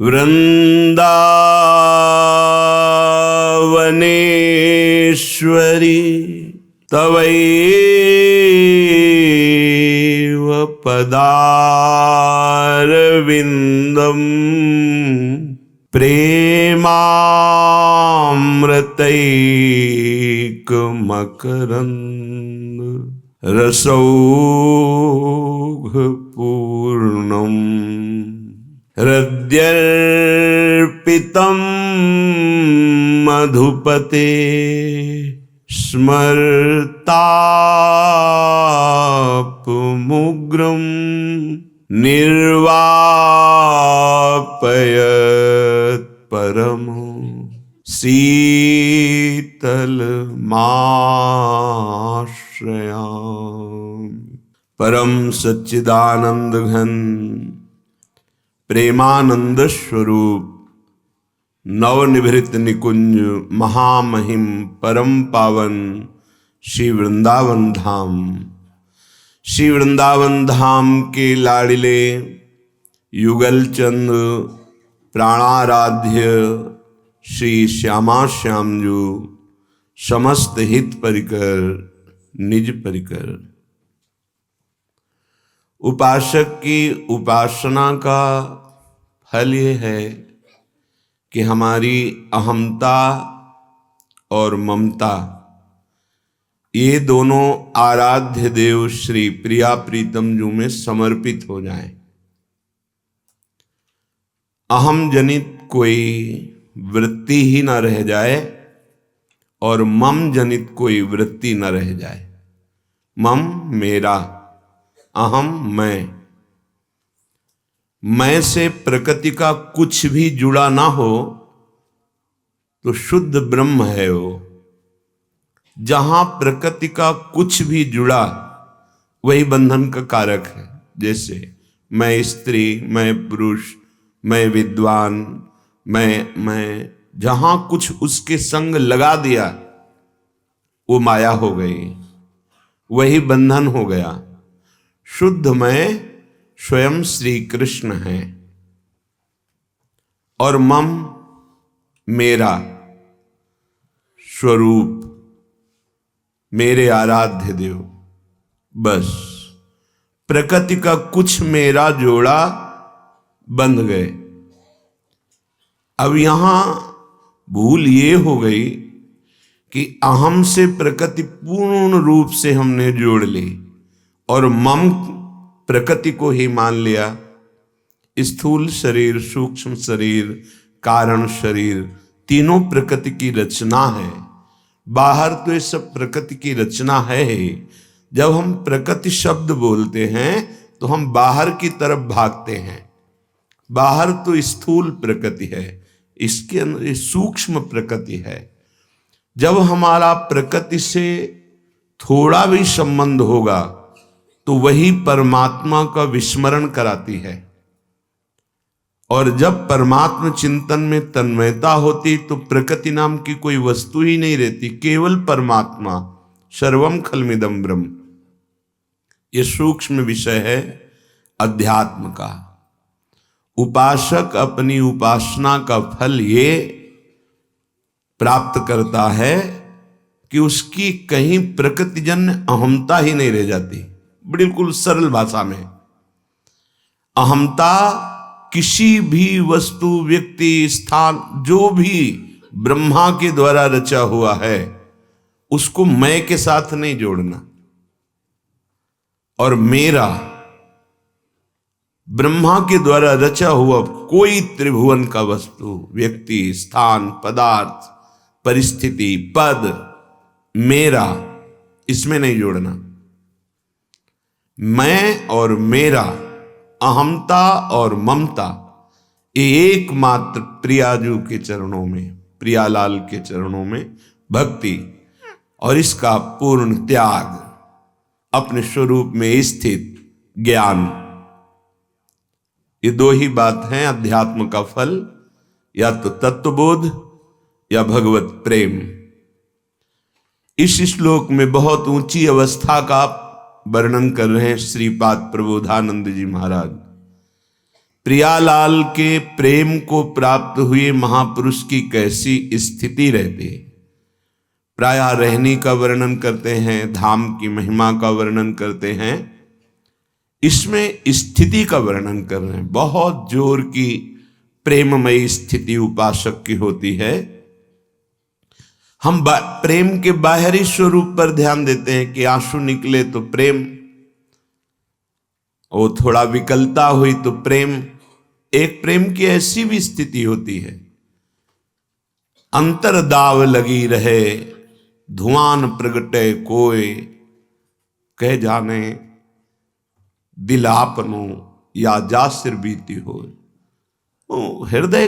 वृंदावनेश्वरी तवैव पदारविन्दम् प्रेमामृतैकमकरन्द रसौघपूर्णम् हृद्यर्पितं मधुपते स्मर्तापमुग्रं निर्वापयत् परमो शीतलमाश्रयामि। परम सच्चिदानंद घन प्रेमानंद स्वरूप नवनिभृत निकुंज महामहिम परम पावन श्री वृंदावन धाम, श्री वृंदावन धाम के लाडिले युगल चंद प्राणाराध्य श्री श्यामा श्यामजू समस्त हित परिकर निज परिकर। उपासक की उपासना का फल ये है कि हमारी अहमता और ममता ये दोनों आराध्य देव श्री प्रिया प्रीतम जू में समर्पित हो जाएं। अहम जनित कोई वृत्ति ही न रह जाए और मम जनित कोई वृत्ति न रह जाए। मम मेरा, अहम मैं से प्रकृति का कुछ भी जुड़ा ना हो तो शुद्ध ब्रह्म है वो। जहां प्रकृति का कुछ भी जुड़ा वही बंधन का कारक है। जैसे मैं स्त्री, मैं पुरुष, मैं विद्वान, मैं जहां कुछ उसके संग लगा दिया वो माया हो गई, वही बंधन हो गया। शुद्ध मैं स्वयं श्री कृष्ण है और मम मेरा स्वरूप, मेरे आराध्य देव। बस प्रकृति का कुछ मेरा जोड़ा बंध गए। अब यहां भूल ये हो गई कि अहम से प्रकृति पूर्ण रूप से हमने जोड़ ली और मम प्रकृति को ही मान लिया। स्थूल शरीर, सूक्ष्म शरीर, कारण शरीर तीनों प्रकृति की रचना है। बाहर तो ये सब प्रकृति की रचना है ही। जब हम प्रकृति शब्द बोलते हैं तो हम बाहर की तरफ भागते हैं। बाहर तो स्थूल प्रकृति है, इसके अंदर सूक्ष्म प्रकृति है। जब हमारा प्रकृति से थोड़ा भी संबंध होगा तो वही परमात्मा का विस्मरण कराती है। और जब परमात्मा चिंतन में तन्मयता होती तो प्रकृति नाम की कोई वस्तु ही नहीं रहती, केवल परमात्मा। सर्वम खलमिदम ब्रह्म, ये सूक्ष्म विषय है अध्यात्म का। उपासक अपनी उपासना का फल ये प्राप्त करता है कि उसकी कहीं प्रकृतिजन्य अहमता ही नहीं रह जाती। बिल्कुल सरल भाषा में, अहमता किसी भी वस्तु, व्यक्ति, स्थान जो भी ब्रह्मा के द्वारा रचा हुआ है उसको मैं के साथ नहीं जोड़ना। और मेरा, ब्रह्मा के द्वारा रचा हुआ कोई त्रिभुवन का वस्तु, व्यक्ति, स्थान, पदार्थ, परिस्थिति, पद, मेरा, इसमें नहीं जोड़ना। मैं और मेरा, अहमता और ममता, एकमात्र प्रियाजू के चरणों में, प्रियालाल के चरणों में भक्ति और इसका पूर्ण त्याग, अपने स्वरूप में स्थित ज्ञान, ये दो ही बात हैं अध्यात्म का फल। या तो तत्वबोध या भगवत प्रेम। इस श्लोक में बहुत ऊंची अवस्था का वर्णन कर रहे हैं श्रीपाद प्रबोधानंद जी महाराज। प्रियालाल के प्रेम को प्राप्त हुए महापुरुष की कैसी स्थिति रहती। प्रायः रहनी का वर्णन करते हैं, धाम की महिमा का वर्णन करते हैं, इसमें स्थिति का वर्णन कर रहे हैं। बहुत जोर की प्रेममयी स्थिति उपासक की होती है। हम प्रेम के बाहरी स्वरूप पर ध्यान देते हैं कि आंसू निकले तो प्रेम, वो थोड़ा विकलता हुई तो प्रेम। एक प्रेम की ऐसी भी स्थिति होती है, अंतरदाव लगी रहे, धुआं प्रगटे कोय, कह जाने दिल आपनो या जासिर बीती हो। हृदय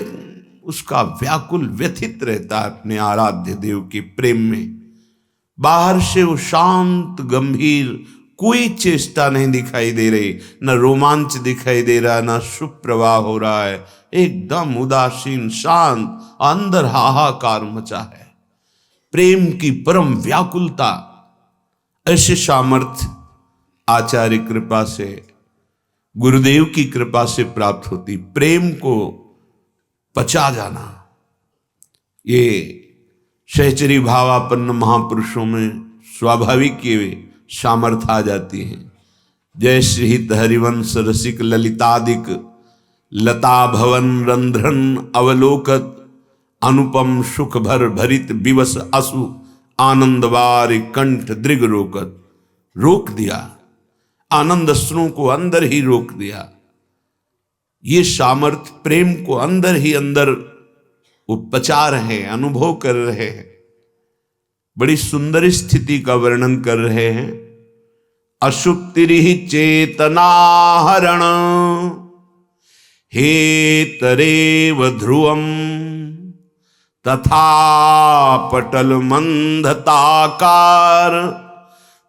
उसका व्याकुल व्यथित रहता है अपने आराध्य देव के प्रेम में। बाहर से वो शांत गंभीर, कोई चेष्टा नहीं दिखाई दे रही, न रोमांच दिखाई दे रहा, न शुभ प्रवाह हो रहा है, एकदम उदासीन शांत, अंदर हाहाकार मचा है। प्रेम की परम व्याकुलता, ऐसे सामर्थ्य आचार्य कृपा से, गुरुदेव की कृपा से प्राप्त होती। प्रेम को पचा जाना, ये सहचरी भावापन्न महापुरुषों में स्वाभाविक ये सामर्थ्य आ जाती है। जय श्रीहित हरिवंश रसिक ललितादिक, लता भवन रंध्रन अवलोकत, अनुपम सुख भर भरित विवश असु, आनंदवार कंठ दृग रोकत। रोक दिया, आनंद अश्रुओं को अंदर ही रोक दिया। ये सामर्थ्य प्रेम को अंदर ही अंदर वो पचा रहे हैं, अनुभव कर रहे हैं। बड़ी सुंदर स्थिति का वर्णन कर रहे हैं। अशुप्तिरिहि चेतना हरण, हे तरेव ध्रुवम, तथा पटल मंदताकार,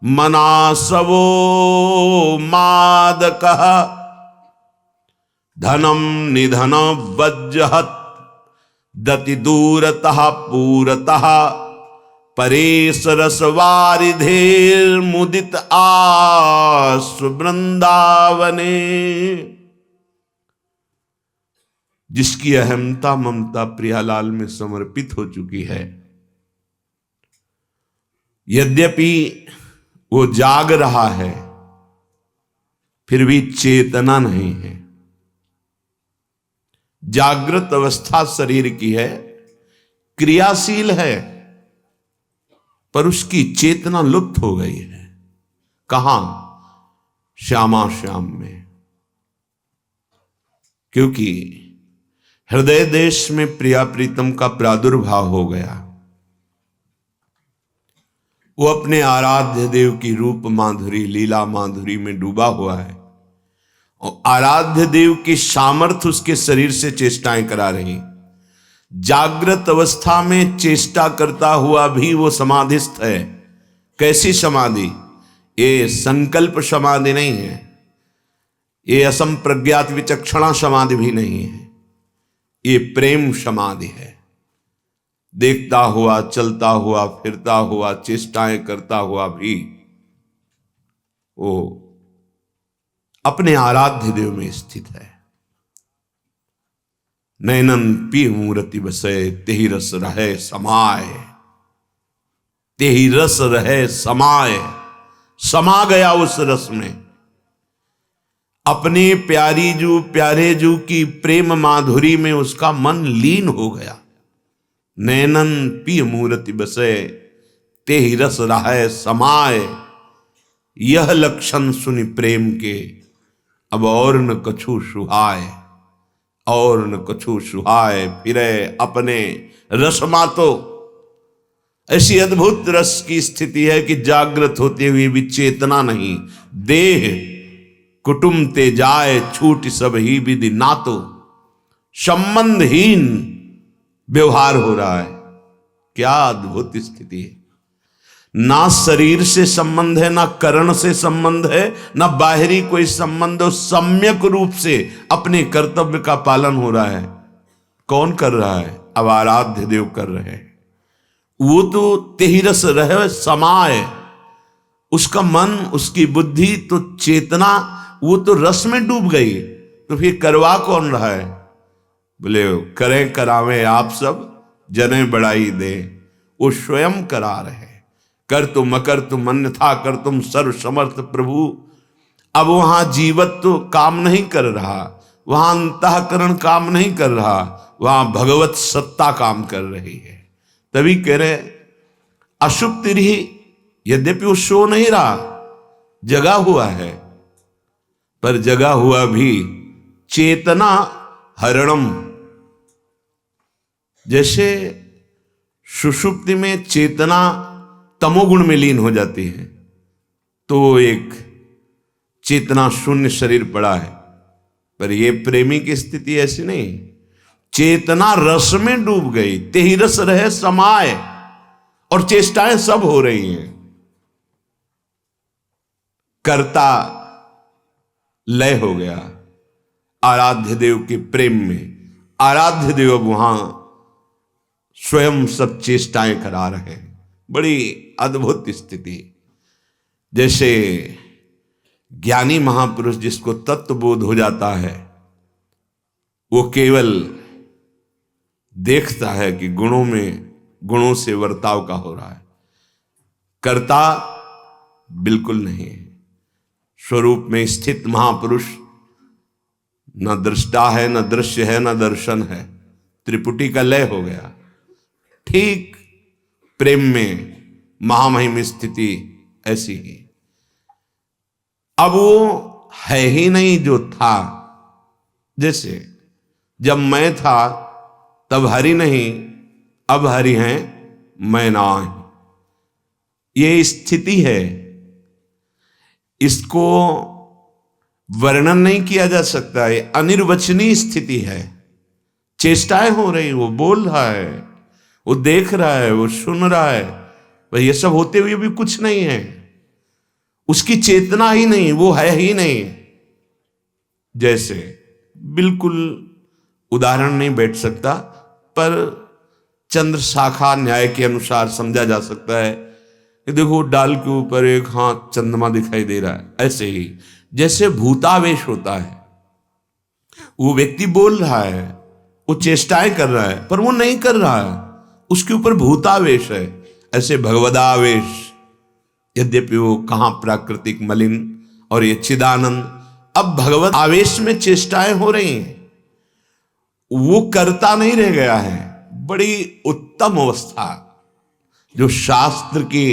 मनासवो मादकः, धनम निधन वज्जहत, दति दूरतः पूरतः, परेश रसवारिधेर मुदित आसु वृंदावने। जिसकी अहमता ममता प्रियालाल में समर्पित हो चुकी है, यद्यपि वो जाग रहा है, फिर भी चेतना नहीं है। जागृत अवस्था शरीर की है, क्रियाशील है, पर उसकी चेतना लुप्त हो गई है। कहां? श्यामा श्याम में। क्योंकि हृदय देश में प्रिया प्रीतम का प्रादुर्भाव हो गया। वो अपने आराध्य देव की रूप माधुरी, लीला माधुरी में डूबा हुआ है, और आराध्य देव की सामर्थ्य उसके शरीर से चेष्टाएं करा रही। जागृत अवस्था में चेष्टा करता हुआ भी वो समाधिस्थ है। कैसी समाधि? ये संकल्प समाधि नहीं है, ये असंप्रज्ञात विचक्षणा समाधि भी नहीं है, ये प्रेम समाधि है। देखता हुआ, चलता हुआ, फिरता हुआ, चेष्टाएं करता हुआ भी वो अपने आराध्य देव में स्थित है। नैनन पी मूर्ति बसे, तेहि रस रहे समाय, तेहि रस रहे समाय। समा गया उस रस में, अपने प्यारी जू प्यारे जू की प्रेम माधुरी में उसका मन लीन हो गया। नैनन पी मूर्ति बसे, तेहि रस रहे समाय। यह लक्षण सुनि प्रेम के, अब और न कछु सुहाय, और न कछु सुहाय। फिरे अपने रस मातो। ऐसी अद्भुत रस की स्थिति है कि जागृत होते हुए भी चेतना नहीं। देह कुटुम ते जाए, छूट सब ही विधि नातो। संबंधहीन व्यवहार हो रहा है। क्या अद्भुत स्थिति है। ना शरीर से संबंध है, ना करण से संबंध है, ना बाहरी कोई संबंध हो। सम्यक रूप से अपने कर्तव्य का पालन हो रहा है। कौन कर रहा है? अब आराध्य देव कर रहे हैं। वो तो तेहि रस रहे समाय, उसका मन, उसकी बुद्धि तो चेतना वो तो रस में डूब गई। तो तो फिर करवा कौन रहा है? बोले करें करावें आप सब, जने बड़ाई दे। वो स्वयं करा रहे। कर तुम अकर तुम अन्यथा कर तुम सर्व समर्थ प्रभु। अब वहां जीवत तो काम नहीं कर रहा, वहां अंतःकरण काम नहीं कर रहा, वहां भगवत सत्ता काम कर रही है। तभी कह रहे अशुभ ही, यद्यपि वो सो नहीं रहा, जगा हुआ है, पर जगा हुआ भी चेतना हरणम। जैसे सुषुप्ति में चेतना तमोगुण में लीन हो जाती है, तो एक चेतना शून्य शरीर पड़ा है। पर ये प्रेमी की स्थिति ऐसी नहीं, चेतना रस में डूब गई, तेहि रस रहे समाय, और चेष्टाएं सब हो रही हैं। कर्ता लय हो गया आराध्य देव के प्रेम में। आराध्य देव अब वहां स्वयं सब चेष्टाएं करा रहे हैं। बड़ी अद्भुत स्थिति। जैसे ज्ञानी महापुरुष जिसको तत्वबोध हो जाता है, वो केवल देखता है कि गुणों से वर्ताव का हो रहा है, कर्ता बिल्कुल नहीं है। स्वरूप में स्थित महापुरुष न दृष्टा है, न दृश्य है, न दर्शन है। त्रिपुटी का लय हो गया। ठीक प्रेम में महामहिम स्थिति ऐसी ही। अब वो है ही नहीं जो था। जैसे जब मैं था तब हरि नहीं, अब हरि हैं मैं ना। ये स्थिति है, इसको वर्णन नहीं किया जा सकता। है अनिर्वचनीय स्थिति है। चेष्टाएं हो रही, वो बोल रहा है, वो देख रहा है, वो सुन रहा है, पर ये सब होते हुए भी कुछ नहीं है। उसकी चेतना ही नहीं, वो है ही नहीं। जैसे बिल्कुल उदाहरण नहीं बैठ सकता, पर चंद्र शाखा न्याय के अनुसार समझा जा सकता है कि देखो डाल के ऊपर एक हाथ चंद्रमा दिखाई दे रहा है। ऐसे ही जैसे भूतावेश होता है, वो व्यक्ति बोल रहा है, वो चेष्टाएं कर रहा है, पर वो नहीं कर रहा है, उसके ऊपर भूतावेश है। ऐसे भगवदावेश, यद्यपि वो कहां प्राकृतिक मलिन और ये चिदानंद, अब भगवत आवेश में चेष्टाएं हो रही हैं। वो करता नहीं रह गया है। बड़ी उत्तम अवस्था जो शास्त्र की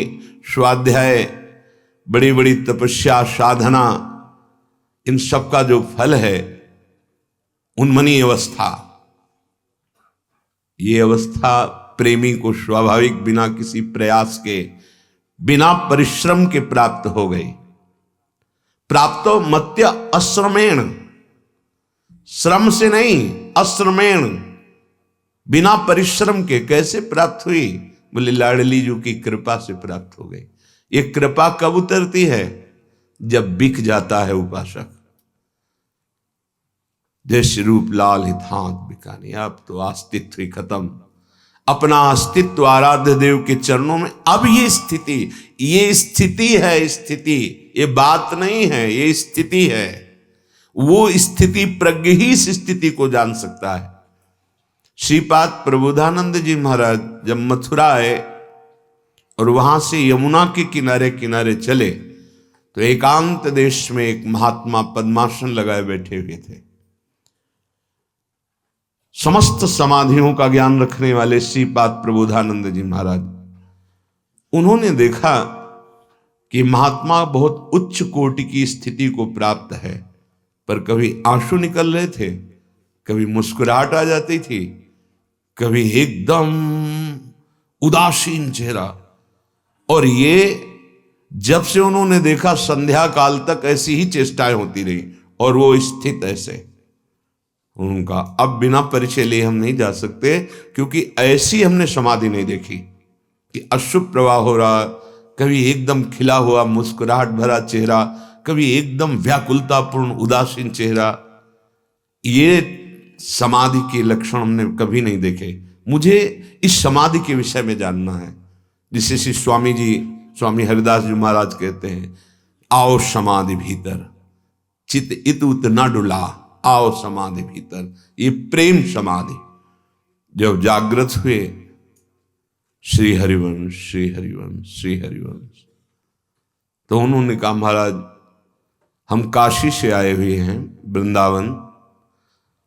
स्वाध्याय, बड़ी बड़ी तपस्या साधना, इन सब का जो फल है, उन्मनी अवस्था। ये अवस्था प्रेमी को स्वाभाविक बिना किसी प्रयास के, बिना परिश्रम के प्राप्त हो गई। प्राप्तो मत्य अश्रमेण, श्रम से नहीं, अश्रमेण, बिना परिश्रम के। कैसे प्राप्त हुई? बोले लाडली जी की कृपा से प्राप्त हो गई। ये कृपा कब उतरती है? जब बिक जाता है उपासक। जैसे रूप लाल हितांत बिकानी, अब तो अस्तित्व ही खत्म। अपना अस्तित्व आराध्य देव के चरणों में। अब ये स्थिति है। स्थिति ये बात नहीं है, ये स्थिति है। वो स्थिति प्रज्ञ ही इस स्थिति को जान सकता है। श्रीपाद प्रबोधानंद जी महाराज जब मथुरा आए और वहां से यमुना के किनारे किनारे चले, तो एकांत देश में एक महात्मा पद्मासन लगाए बैठे हुए थे। समस्त समाधियों का ज्ञान रखने वाले श्रीपाद प्रबोधानंद जी महाराज, उन्होंने देखा कि महात्मा बहुत उच्च कोटि की स्थिति को प्राप्त है, पर कभी आंसू निकल रहे थे, कभी मुस्कुराहट आ जाती थी, कभी एकदम उदासीन चेहरा। और ये जब से उन्होंने देखा, संध्या काल तक ऐसी ही चेष्टाएं होती रही और वो स्थित ऐसे। उनका अब बिना परिचय लिए हम नहीं जा सकते, क्योंकि ऐसी हमने समाधि नहीं देखी कि अशुभ प्रवाह हो रहा, कभी एकदम खिला हुआ मुस्कुराहट भरा चेहरा, कभी एकदम व्याकुलतापूर्ण उदासीन चेहरा। ये समाधि के लक्षण हमने कभी नहीं देखे। मुझे इस समाधि के विषय में जानना है, जिसे श्री स्वामी हरिदास जी महाराज कहते हैं, आओ समाधि भीतर चित इत उत न डुला। आओ समाधि भीतर। ये प्रेम समाधि। जब जागृत हुए श्री हरिवंश श्री हरिवंश श्री हरिवंश, तो उन्होंने कहा महाराज हम काशी से आए हुए हैं वृंदावन,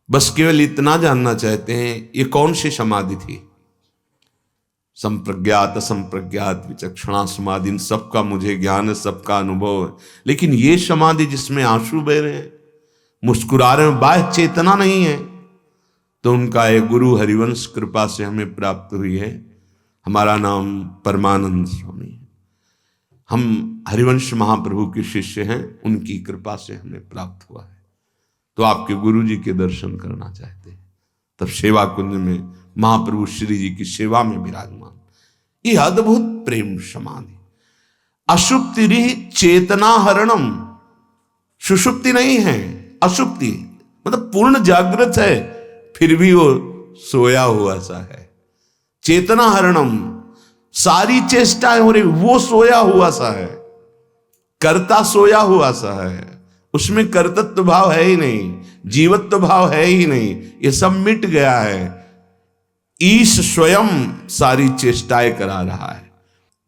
बस केवल इतना जानना चाहते हैं ये कौन सी समाधि थी। संप्रज्ञात असंप्रज्ञात विचक्षणा समाधि, इन सबका मुझे ज्ञान है, सबका अनुभव है, लेकिन ये समाधि जिसमें आंसू बह रहे हैं, मुस्कुरा रहे हैं, बाह्य चेतना नहीं है। तो उनका एक गुरु हरिवंश कृपा से हमें प्राप्त हुई है। हमारा नाम परमानंद स्वामी है। हम हरिवंश महाप्रभु के शिष्य हैं, उनकी कृपा से हमें प्राप्त हुआ है। तो आपके गुरु जी के दर्शन करना चाहते हैं। तब सेवा कुंज में महाप्रभु श्री जी की सेवा में विराजमान, ये अद्भुत प्रेम समाधि। अशुप्ति चेतना हरणम, सुषुप्ति नहीं है, अशुप्ति मतलब पूर्ण जागृत है, फिर भी वो सोया हुआ सा है। चेतना हरणम, सारी चेष्टाएं हो रही, वो सोया हुआ सा है। कर्ता सोया हुआ सा है, उसमें कर्तृत्व भाव है ही नहीं, जीवत्व भाव है ही नहीं, ये सब मिट गया है। ईश स्वयं सारी चेष्टाएं करा रहा है।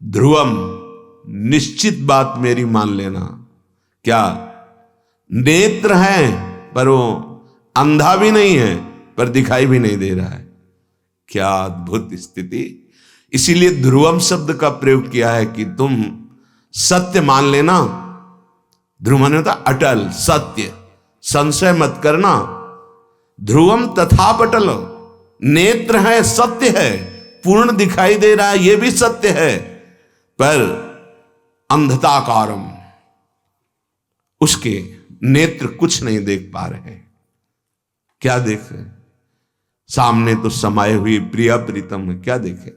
ध्रुवम, निश्चित बात मेरी मान लेना, क्या नेत्र है पर वो अंधा भी नहीं है, पर दिखाई भी नहीं दे रहा है। क्या अद्भुत स्थिति। इसीलिए ध्रुवम शब्द का प्रयोग किया है कि तुम सत्य मान लेना। ध्रुव माने होता अटल, सत्य, संशय मत करना। ध्रुवम तथा पटल, नेत्र है, सत्य है, पूर्ण दिखाई दे रहा है, यह भी सत्य है, पर अंधताकारम, उसके नेत्र कुछ नहीं देख पा रहे। क्या देख रहे? सामने तो समाये हुई प्रिया प्रीतम है, क्या देखे?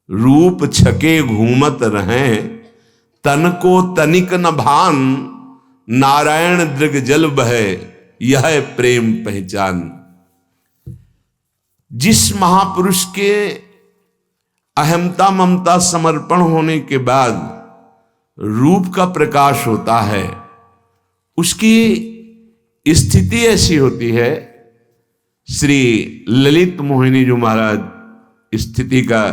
रूप छके घूमत रहें, तन को तनिक न भान, नारायण दृग जल बहे, यह प्रेम पहचान। जिस महापुरुष के अहमता ममता समर्पण होने के बाद रूप का प्रकाश होता है, उसकी स्थिति ऐसी होती है। श्री ललित मोहिनी जो महाराज स्थिति का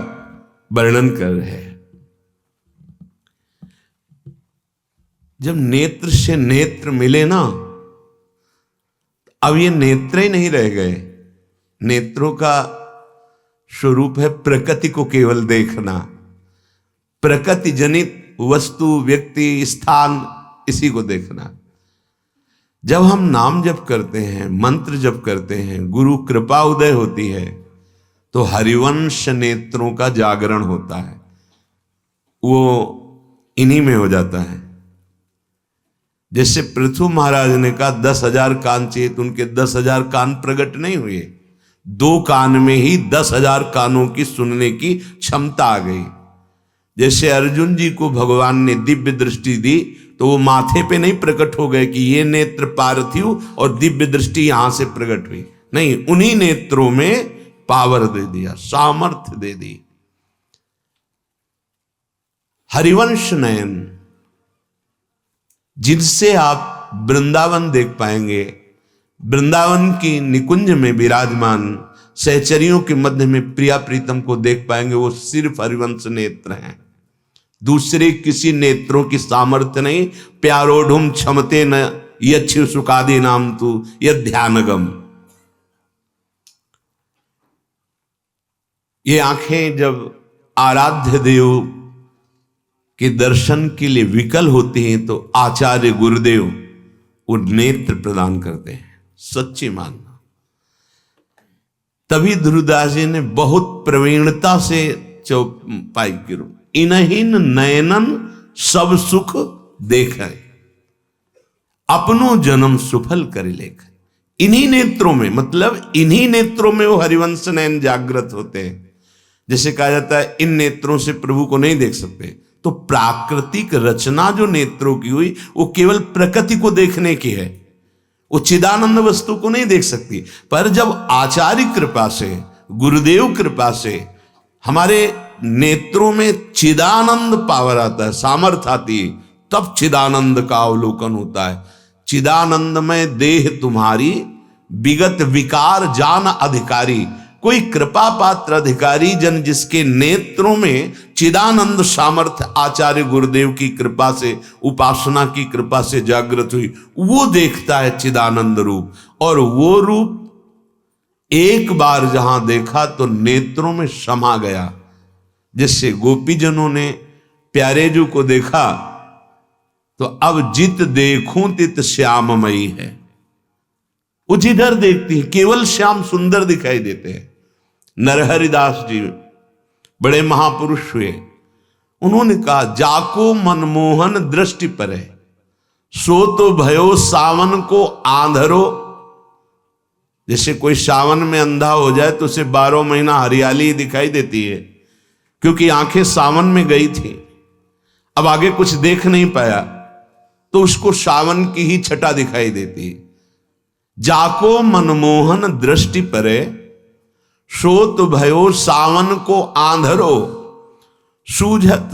वर्णन कर रहे हैं, जब नेत्र से नेत्र मिले ना, अब ये नेत्र ही नहीं रह गए। नेत्रों का स्वरूप है प्रकृति को केवल देखना, प्रकृति जनित वस्तु, व्यक्ति, स्थान, इसी को देखना। जब हम नाम जप करते हैं, मंत्र जप करते हैं, गुरु कृपा उदय होती है, तो हरिवंश नेत्रों का जागरण होता है। वो इन्हीं में हो जाता है। जैसे पृथु महाराज ने कहा 10,000 कान चाहिए, तो उनके 10,000 कान प्रकट नहीं हुए, 2 कान में ही 10,000 कानों की सुनने की क्षमता आ गई। जैसे अर्जुन जी को भगवान ने दिव्य दृष्टि दी, तो वो माथे पे नहीं प्रकट हो गए कि ये नेत्र पार्थिव और दिव्य दृष्टि यहां से प्रकट हुई, नहीं, उन्हीं नेत्रों में पावर दे दिया, सामर्थ्य दे दी। हरिवंश नयन, जिनसे आप वृंदावन देख पाएंगे, वृंदावन की निकुंज में विराजमान सहचरियों के मध्य में प्रिया प्रीतम को देख पाएंगे, वो सिर्फ हरिवंश नेत्र हैं। दूसरे किसी नेत्रों की सामर्थ्य नहीं। प्यारोढ़ुम क्षमते न यच्छु सुखादि नाम तू यह ध्यानगम। ये आंखें जब आराध्य देव के दर्शन के लिए विकल होती हैं, तो आचार्य गुरुदेव वो नेत्र प्रदान करते हैं। सच्ची मानना। तभी ध्रुवदास जी ने बहुत प्रवीणता से चौपाई की, इनहीन नयनन सब सुख देखे, अपनो जन्म सुफल कर लेख। इन्हीं नेत्रों में, मतलब इन्हीं नेत्रों में वो हरिवंश नयन जागृत होते हैं। जैसे कहा जाता है इन नेत्रों से प्रभु को नहीं देख सकते, तो प्राकृतिक रचना जो नेत्रों की हुई, वो केवल प्रकृति को देखने की है, वो चिदानंद वस्तु को नहीं देख सकती। पर जब आचार्य कृपा से, गुरुदेव कृपा से हमारे नेत्रों में चिदानंद पावर आता है, सामर्थ्य आती है, तब चिदानंद का अवलोकन होता है। चिदानंदमय देह तुम्हारी, विगत विकार जान अधिकारी। कोई कृपा पात्र अधिकारी जन जिसके नेत्रों में चिदानंद सामर्थ्य आचार्य गुरुदेव की कृपा से, उपासना की कृपा से जागृत हुई, वो देखता है चिदानंद रूप। और वो रूप एक बार जहां देखा तो नेत्रों में समा गया। जिससे गोपीजनों ने प्यारेजू को देखा तो अब जित देखूं तित श्याममयी है। वो जिधर देखती है केवल श्याम सुंदर दिखाई देते हैं। नरहरिदास जी बड़े महापुरुष हुए, उन्होंने कहा जाको मनमोहन दृष्टि परे, सो तो भयो सावन को आंधरो। जैसे कोई सावन में अंधा हो जाए तो उसे 12 महीना हरियाली दिखाई देती है, क्योंकि आंखें सावन में गई थी, अब आगे कुछ देख नहीं पाया, तो उसको सावन की ही छटा दिखाई देती है। जाको मनमोहन दृष्टि परे, सोत भयो सावन को आंधरो, सूझत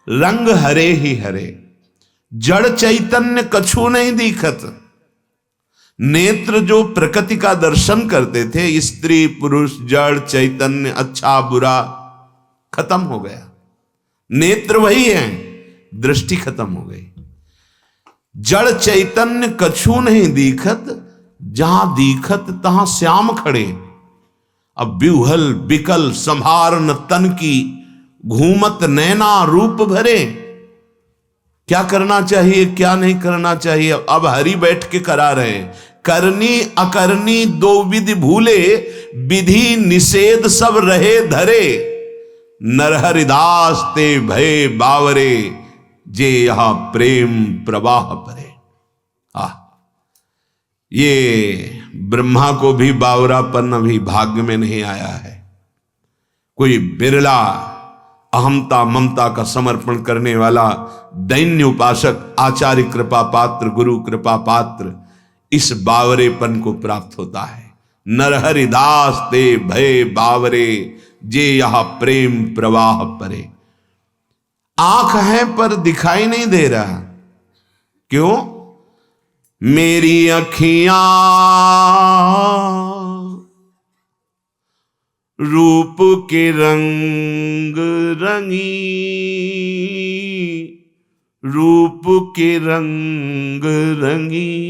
रंग हरे ही हरे, जड़ चैतन्य कछु नहीं दिखत। नेत्र जो प्रकृति का दर्शन करते थे, स्त्री पुरुष जड़ चैतन्य अच्छा बुरा, खत्म हो गया। नेत्र वही है, दृष्टि खत्म हो गई। जड़ चैतन्य कछु नहीं दिखत, जहां दिखत तहां श्याम खड़े। अब बिहुल बिकल संभार न तन की, घूमत नैना रूप भरे। क्या करना चाहिए क्या नहीं करना चाहिए अब हरि बैठ के करा रहे हैं। करनी अकरनी दो विधि भूले, विधि निषेध सब रहे धरे। नरहरिदास ते भय बावरे, जे यहां प्रेम प्रवाह परे। ये ब्रह्मा को भी बावरापन अभी भाग्य में नहीं आया है। कोई बिरला अहमता ममता का समर्पण करने वाला दैन्य उपासक आचार्य कृपा पात्र, गुरु कृपा पात्र, इस बावरेपन को प्राप्त होता है। नरहरिदास ते भय बावरे, जे यह प्रेम प्रवाह परे। आंख है पर दिखाई नहीं दे रहा, क्यों? मेरी अखियां रूप के रंग रंगी, रूप के रंग रंगी।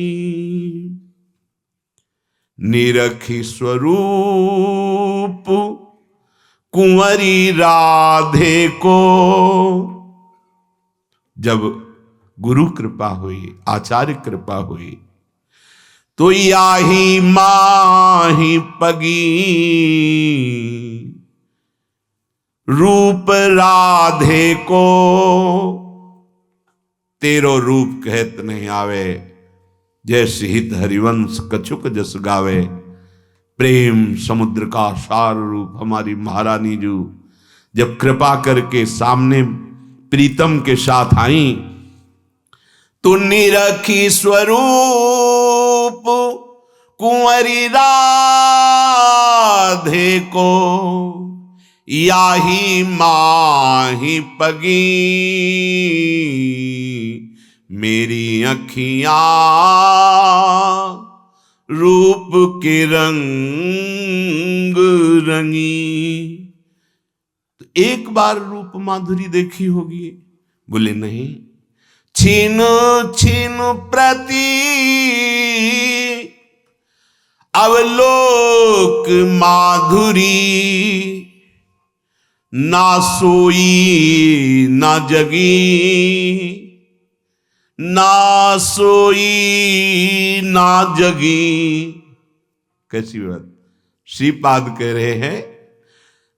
निरखी स्वरूप कुंवरी राधे को। जब गुरु कृपा हुई, आचार्य कृपा हुई, तो याही माही पगी, रूप राधे को। तेरो रूप कहत नहीं आवे, जैसे हित हरिवंश कछुक जस गावे। प्रेम समुद्र का सार रूप हमारी महारानी जी जब कृपा करके सामने प्रीतम के साथ आई, तो निरखी स्वरूप कुंवरी राधे को, याही माही पगी। मेरी अखियां रूप के रंग रंगी। तो एक बार रूप माधुरी देखी होगी? बोले नहीं। छीन छीन प्रति अवलोक माधुरी, ना सोई ना जगी, ना सोई ना जगी। कैसी बात! श्रीपाद कह रहे हैं,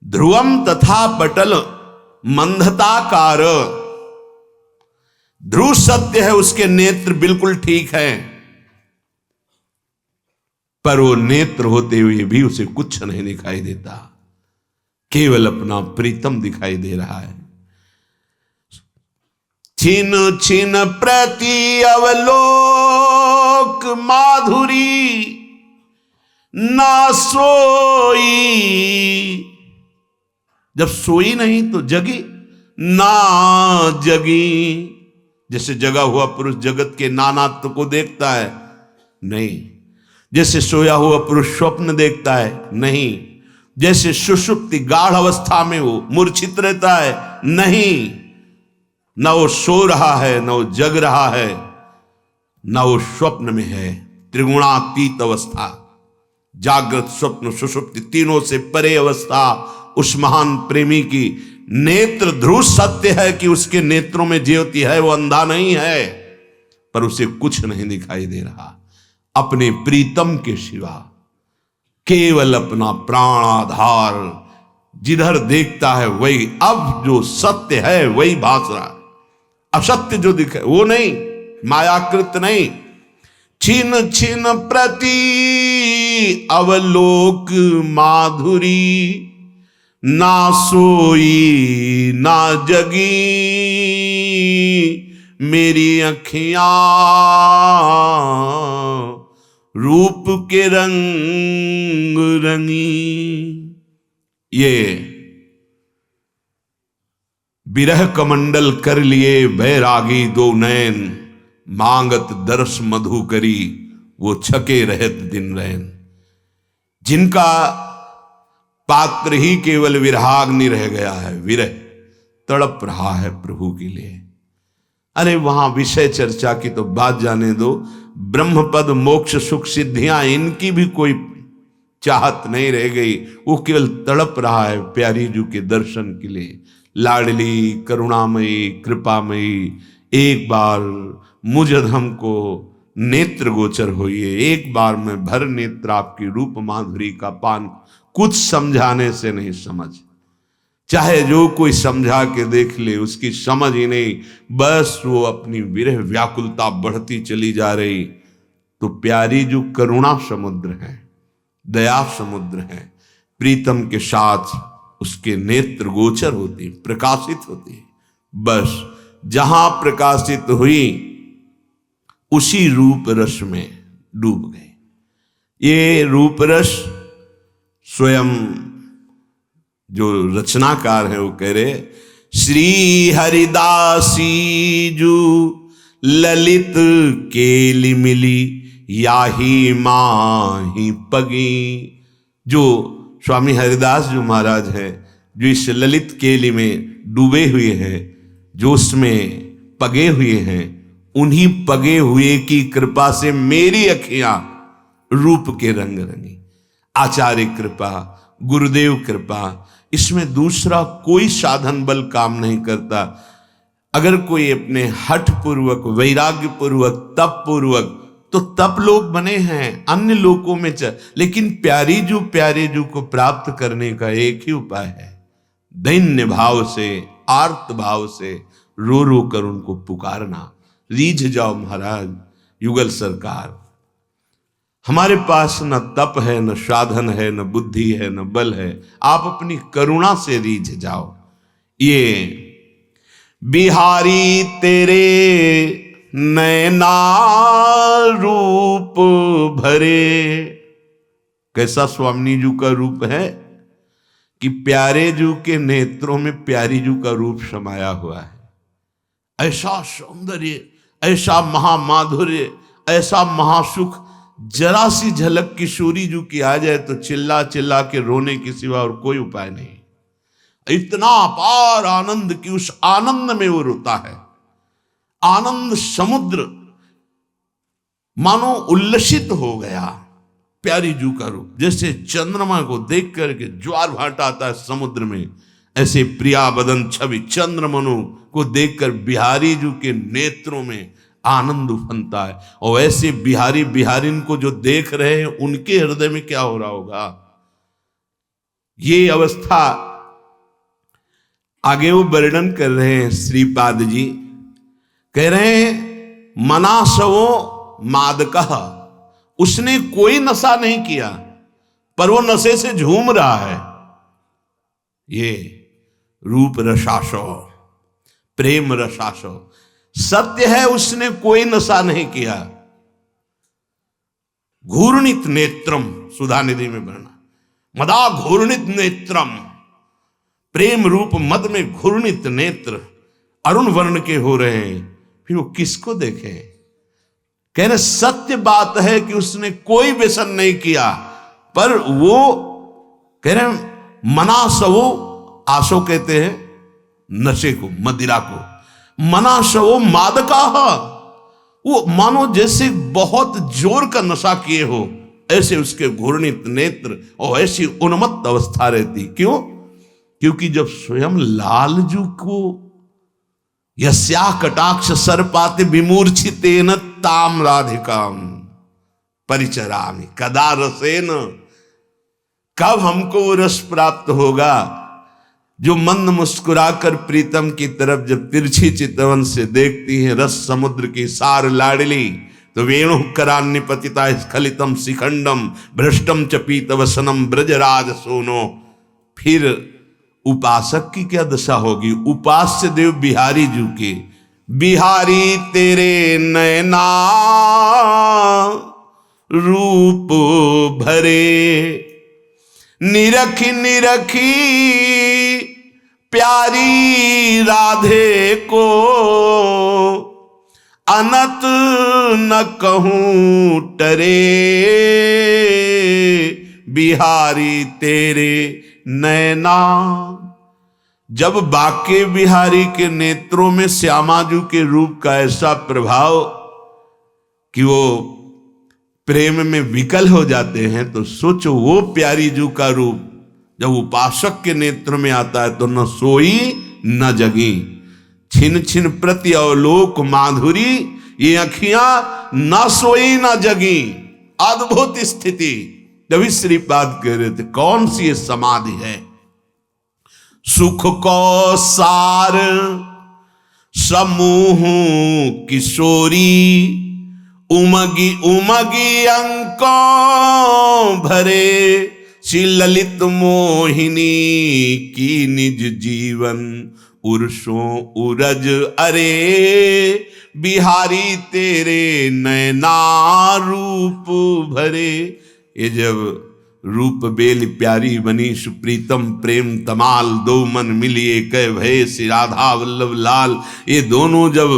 ध्रुवम तथा पटल मंदताकार। ध्रुव सत्य है, उसके नेत्र बिल्कुल ठीक है, पर वो नेत्र होते हुए भी उसे कुछ नहीं दिखाई देता, केवल अपना प्रीतम दिखाई दे रहा है। छिन छिन प्रति अवलोक माधुरी, ना सोई। जब सोई नहीं तो जगी, ना जगी। जैसे जगा हुआ पुरुष जगत के नानात्व को देखता है? नहीं। जैसे सोया हुआ पुरुष स्वप्न देखता है? नहीं। जैसे सुषुप्ति गाढ़ अवस्था में वो मूर्छित रहता है? नहीं। न वो सो रहा है, न वो जग रहा है, न वो स्वप्न में है। त्रिगुणातीत अवस्था, जागृत स्वप्न सुषुप्ति, तीनों से परे अवस्था उस महान प्रेमी की। नेत्र ध्रुव सत्य है कि उसके नेत्रों में ज्योति है, वो अंधा नहीं है, पर उसे कुछ नहीं दिखाई दे रहा अपने प्रीतम के सिवा। केवल अपना प्राण आधार जिधर देखता है वही, अब जो सत्य है वही भास रहा है। असत्य जो दिखे वो नहीं, मायाकृत नहीं। छिन छिन प्रति अवलोक माधुरी, ना सोई ना जगी मेरी अखियां, रूप के रंग रंगी। ये बिरह कमंडल कर लिए बैरागी दो नैन, मांगत दर्श मधु करी वो छके रहत दिन रैन। जिनका पात्र ही केवल विरहाग्नि रह गया है, विरह तड़प रहा है प्रभु के लिए। अरे वहां विषय चर्चा की तो बात जाने दो, ब्रह्म पद मोक्ष सुख सिद्धियां इनकी भी कोई चाहत नहीं रह गई। वो केवल तड़प रहा है प्यारी जू के दर्शन के लिए। लाडली करुणामयी कृपामयी, एक बार मुझ अधम को नेत्र गोचर होइए, एक बार में भर नेत्र आपकी रूप माधुरी का पान। कुछ समझाने से नहीं समझ, चाहे जो कोई समझा के देख ले उसकी समझ ही नहीं, बस वो अपनी विरह व्याकुलता बढ़ती चली जा रही। तो प्यारी जो करुणा समुद्र है, दया समुद्र है, प्रीतम के साथ उसके नेत्र गोचर होती, प्रकाशित होती। बस जहां प्रकाशित हुई उसी रूप रस में डूब गए। ये रूप रस स्वयं जो रचनाकार है वो कह रहे, श्री हरिदासी जू ललित केली मिली, याही माही पगी। जो स्वामी हरिदास जो महाराज हैं, जो इस ललित केली में डूबे हुए हैं, जो उसमें पगे हुए हैं, उन्हीं पगे हुए की कृपा से मेरी अखियां रूप के रंग रंगी। आचार्य कृपा, गुरुदेव कृपा, इसमें दूसरा कोई साधन बल काम नहीं करता। अगर कोई अपने हठ पूर्वक, वैराग्य पूर्वक, तप पूर्वक, तो तप लोग बने हैं अन्य लोकों में लेकिन प्यारे जू को प्राप्त करने का एक ही उपाय है, दैन्य भाव से, आर्त भाव से रो रो कर उनको पुकारना। रीझ जाओ महाराज युगल सरकार, हमारे पास न तप है, न साधन है, न बुद्धि है, न बल है, आप अपनी करुणा से रीझ जाओ। ये बिहारी तेरे नैना रूप भरे, कैसा स्वामी जू का रूप है कि प्यारे जू के नेत्रों में प्यारी जू का रूप समाया हुआ है। ऐसा सौंदर्य, ऐसा महामाधुर्य, ऐसा महासुख, जरा सी झलक किशोरी जू की आ जाए तो चिल्ला चिल्ला के रोने के सिवा और कोई उपाय नहीं। इतना अपार आनंद कि उस आनंद में वो रोता है। आनंद समुद्र मानो उल्लसित हो गया। प्यारी जू का रूप, जैसे चंद्रमा को देख करके ज्वार भाटा आता है समुद्र में, ऐसे प्रिया बदन छवि चंद्रमनु को देखकर बिहारी जू के नेत्रों में आनंद उफनता है। और ऐसे बिहारी बिहारिन को जो देख रहे हैं उनके हृदय में क्या हो रहा होगा। ये अवस्था आगे वो वर्णन कर रहे हैं श्रीपाद जी, कह रहे हैं मनासवो मादकः, उसने कोई नशा नहीं किया पर वो नशे से झूम रहा है। ये रूप रसासो, प्रेम रसासो, सत्य है उसने कोई नशा नहीं किया। घूर्णित नेत्रम, सुधा निधि में वर्णन, मदा घूर्णित नेत्रम, प्रेम रूप मद में घूर्णित नेत्र अरुण वर्ण के हो रहे हैं, फिर वो किसको देखे? कह रहे सत्य बात है कि उसने कोई व्यसन नहीं किया, पर वो कह रहे मनासवो, आसो कहते हैं नशे को, मदिरा को, मनासवो मादका, वो मानो जैसे बहुत जोर का नशा किए हो, ऐसे उसके घूर्णित नेत्र और ऐसी उन्मत्त अवस्था रहती। क्यों? क्योंकि जब स्वयं लालजू को यस्या कटाक्ष सर्पाते विमूर्छितेन ताम राधिकाम परिचरामि कदा रसेन, कब हमको वो रस प्राप्त होगा जो मंद मुस्कुराकर प्रीतम की तरफ जब तिरछी चितवन से देखती है रस समुद्र की सार लाडली, तो वेणु करान्य पतिता स्खलितम शिखंडम भ्रष्टम च पीतवसनम ब्रजराज सोनो। फिर उपासक की क्या दशा होगी? उपास्य देव बिहारी जी के, बिहारी तेरे नैना रूप भरे, निरखी निरखी प्यारी राधे को, अनत न कहूं टरे, बिहारी तेरे नैना। जब बाके बिहारी के नेत्रों में श्यामाजू के रूप का ऐसा प्रभाव कि वो प्रेम में विकल हो जाते हैं, तो सोचो वो प्यारी जू का रूप जब उपासक के नेत्र में आता है तो न सोई न जगी, छिन छिन प्रति अवलोक माधुरी, ये अखियां न सोई न जगी। अद्भुत स्थिति। जब श्रीपाद कह रहे थे कौन सी ये समाधि है? सुख को सार समूह किशोरी, उमगी उमगी अंकों भरे, श्री ललित मोहिनी की निज जीवन उर्सों उरज अरे, बिहारी तेरे नैना रूप भरे। ये जब रूप बेल प्यारी बनी सुप्रीतम प्रेम तमाल, दो मन मिलिए कह भय श्री राधा वल्लभ लाल, ये दोनों जब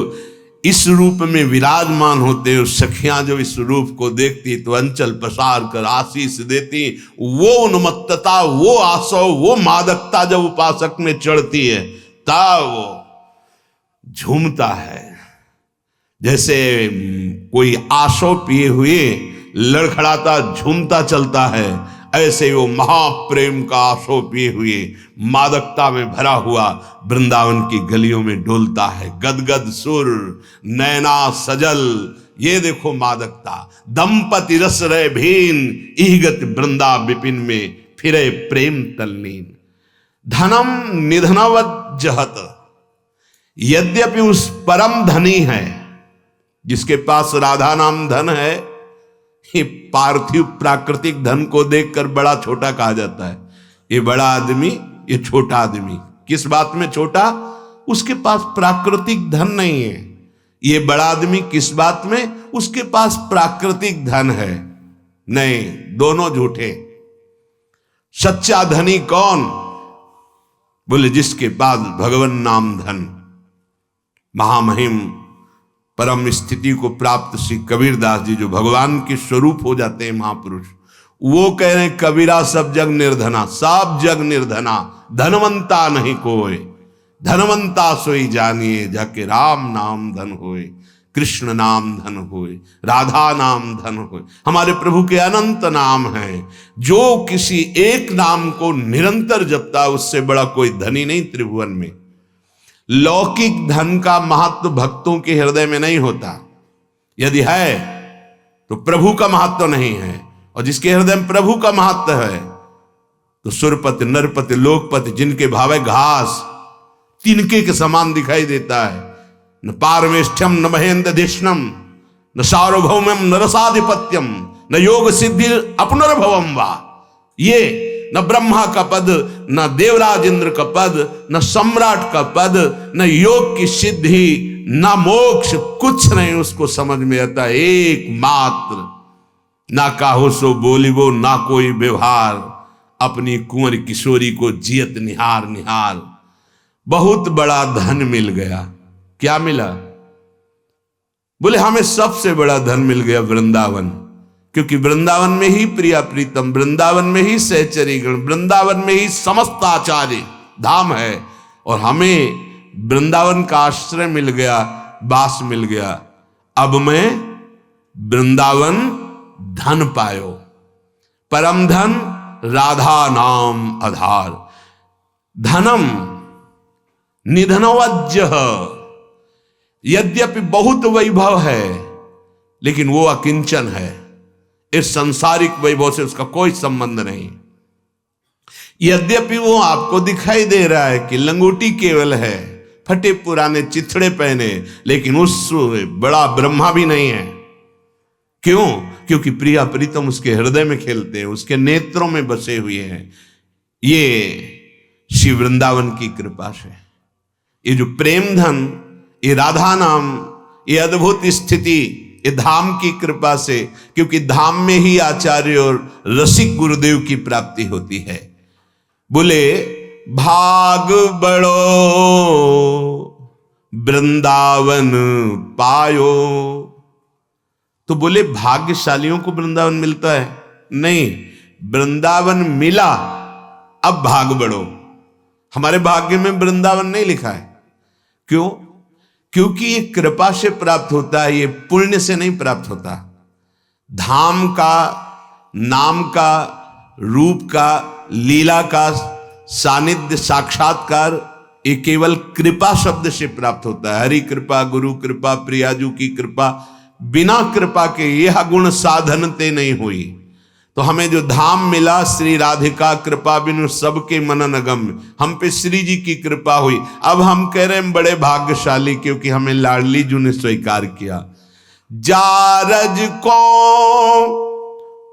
इस रूप में विराजमान होते हैं, सखियां जब इस रूप को देखती तो अंचल पसार कर आशीष देती। वो उन्मत्तता, वो आसव, वो मादकता जब उपासक में चढ़ती है तब वो झूमता है, जैसे कोई आसव पिए हुए लड़खड़ाता झूमता चलता है, ऐसे वो महाप्रेम का आसो पिए हुए मादकता में भरा हुआ वृंदावन की गलियों में डोलता है। गदगद सुर नैना सजल, ये देखो मादकता। दंपति रस रहे भीन, इहगत वृंदा विपिन में फिरे प्रेम तल्लीन। धनम निधनवत जहत, यद्यपि उस परम धनी है जिसके पास राधा नाम धन है, ये पार्थिव प्राकृतिक धन को देखकर बड़ा छोटा कहा जाता है। ये बड़ा आदमी, ये छोटा आदमी। किस बात में छोटा? उसके पास प्राकृतिक धन नहीं है। ये बड़ा आदमी किस बात में? उसके पास प्राकृतिक धन है। नहीं, दोनों झूठे। सच्चा धनी कौन? बोले जिसके पास भगवान नाम धन। महामहिम परम स्थिति को प्राप्त श्री कबीरदास जी, जो भगवान के स्वरूप हो जाते हैं महापुरुष, वो कह रहे हैं कबीरा सब जग निर्धना, सब जग निर्धना, धनवंता नहीं कोई, धनवंता सोई जानिए जाके राम नाम धन होए, कृष्ण नाम धन होए, राधा नाम धन होए। हमारे प्रभु के अनंत नाम हैं, जो किसी एक नाम को निरंतर जपता उससे बड़ा कोई धनी नहीं त्रिभुवन में। लौकिक धन का महत्व भक्तों के हृदय में नहीं होता, यदि है तो प्रभु का महत्व नहीं है। और जिसके हृदय में प्रभु का महत्व है तो सुरपति नरपति लोकपति, जिनके भावे घास तिनके के समान दिखाई देता है। न पारमेष्ठ्यम न महेंद्र धिष्णम न सार्वभौमम न रसाधिपत्यम न योग सिद्धि अपनर्भवम वा। ये न ब्रह्मा का पद, न देवराज इंद्र का पद, न सम्राट का पद, न योग की सिद्धि, न मोक्ष, कुछ नहीं उसको समझ में आता। एकमात्र ना काहो सो बोलिबो, ना कोई व्यवहार, अपनी कुंवर किशोरी को जियत निहार निहार। बहुत बड़ा धन मिल गया। क्या मिला? बोले हमें सबसे बड़ा धन मिल गया वृंदावन, क्योंकि वृंदावन में ही प्रिया प्रीतम, वृंदावन में ही सहचरीगण, वृंदावन में ही समस्त आचार्य धाम है, और हमें वृंदावन का आश्रय मिल गया, वास मिल गया। अब मैं वृंदावन धन पायो, परम धन राधा नाम आधार, धनम निधनवज्य, यद्यपि बहुत वैभव है लेकिन वो अकिंचन है, इस सांसारिक वैभव से उसका कोई संबंध नहीं। यद्यपि वो आपको दिखाई दे रहा है कि लंगोटी केवल है, फटे पुराने चिथड़े पहने, लेकिन उस बड़ा ब्रह्मा भी नहीं है। क्यों? क्योंकि प्रिया प्रीतम उसके हृदय में खेलते हैं, उसके नेत्रों में बसे हुए हैं। ये श्री वृंदावन की कृपा से, ये जो प्रेम धन, ये राधा नाम, ये अद्भुत स्थिति, ये धाम की कृपा से, क्योंकि धाम में ही आचार्य और रसिक गुरुदेव की प्राप्ति होती है। बोले भाग बड़ो वृंदावन पायो, तो बोले भाग्यशालियों को वृंदावन मिलता है? नहीं, वृंदावन मिला, अब भाग बढ़ो। हमारे भाग्य में वृंदावन नहीं लिखा है। क्यों? क्योंकि ये कृपा से प्राप्त होता है, ये पुण्य से नहीं प्राप्त होता। धाम का, नाम का, रूप का, लीला का सानिध्य, साक्षात्कार, ये केवल कृपा शब्द से प्राप्त होता है। हरि कृपा, गुरु कृपा, प्रियाजू की कृपा, बिना कृपा के यह गुण साधनते नहीं हुई। तो हमें जो धाम मिला, श्री राधिका कृपा बिनु सबके मनन गम्य, हम पे श्री जी की कृपा हुई। अब हम कह रहे हैं बड़े भाग्यशाली, क्योंकि हमें लाडली जू ने स्वीकार किया। जारज को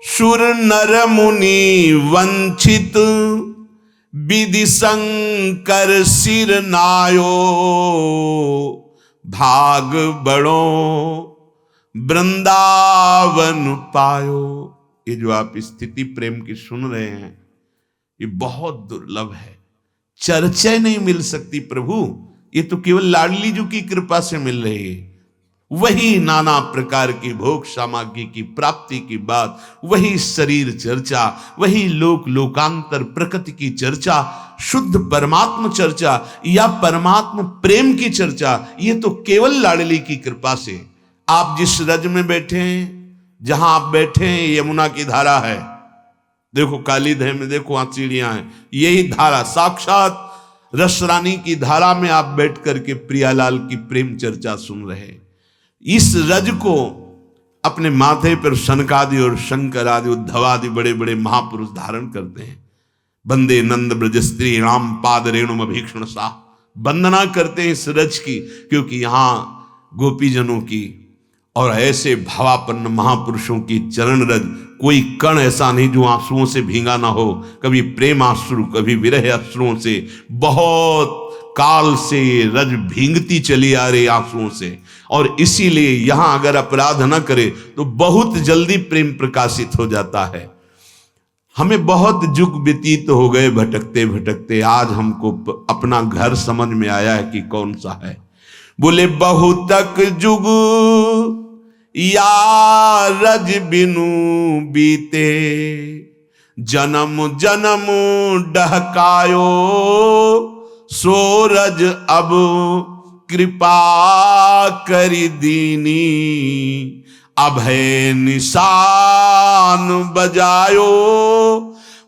सुर नर मुनि वंचित, विधि शंकर सिर नायो, भाग बड़ो वृंदावन पायो। ये जो आप स्थिति प्रेम की सुन रहे हैं, ये बहुत दुर्लभ है, चर्चा नहीं मिल सकती प्रभु। ये तो केवल लाडली जी की कृपा से मिल रही है। वही नाना प्रकार की भोग सामग्री की प्राप्ति की बात, वही शरीर चर्चा, वही लोक लोकांतर प्रकृति की चर्चा, शुद्ध परमात्म चर्चा या परमात्म प्रेम की चर्चा, ये तो केवल लाडली की कृपा से। आप जिस रज में बैठे हैं, जहां आप बैठे हैं, यमुना की धारा है, देखो कालीधय में देखो वहां चिड़ियां हैं, यही धारा साक्षात रसरानी की धारा में आप बैठ करके प्रियालाल की प्रेम चर्चा सुन रहे हैं। इस रज को अपने माथे पर सनकादि और शंकर आदि उद्धव आदि बड़े बड़े महापुरुष धारण करते हैं। बंदे नंद ब्रज स्त्री राम पाद रेणुम भीक्षण सा, वंदना करते हैं इस रज की, क्योंकि यहां गोपीजनों की और ऐसे भावापन्न महापुरुषों की चरण रज, कोई कण ऐसा नहीं जो आंसुओं से भींगा ना हो। कभी प्रेम आंसू, कभी विरह अश्रुओं से, बहुत काल से रज भींगती चली आ रही आंसुओं से। और इसीलिए यहां अगर अपराध न करे तो बहुत जल्दी प्रेम प्रकाशित हो जाता है। हमें बहुत युग व्यतीत हो गए भटकते भटकते, आज हमको अपना घर समझ में आया है कि कौन सा है। बोले बहुतक जुग या रज बिनु बीते, जन्म जन्म डहकायो, सूरज अब कृपा करी दीनी, अभय निशान बजायो,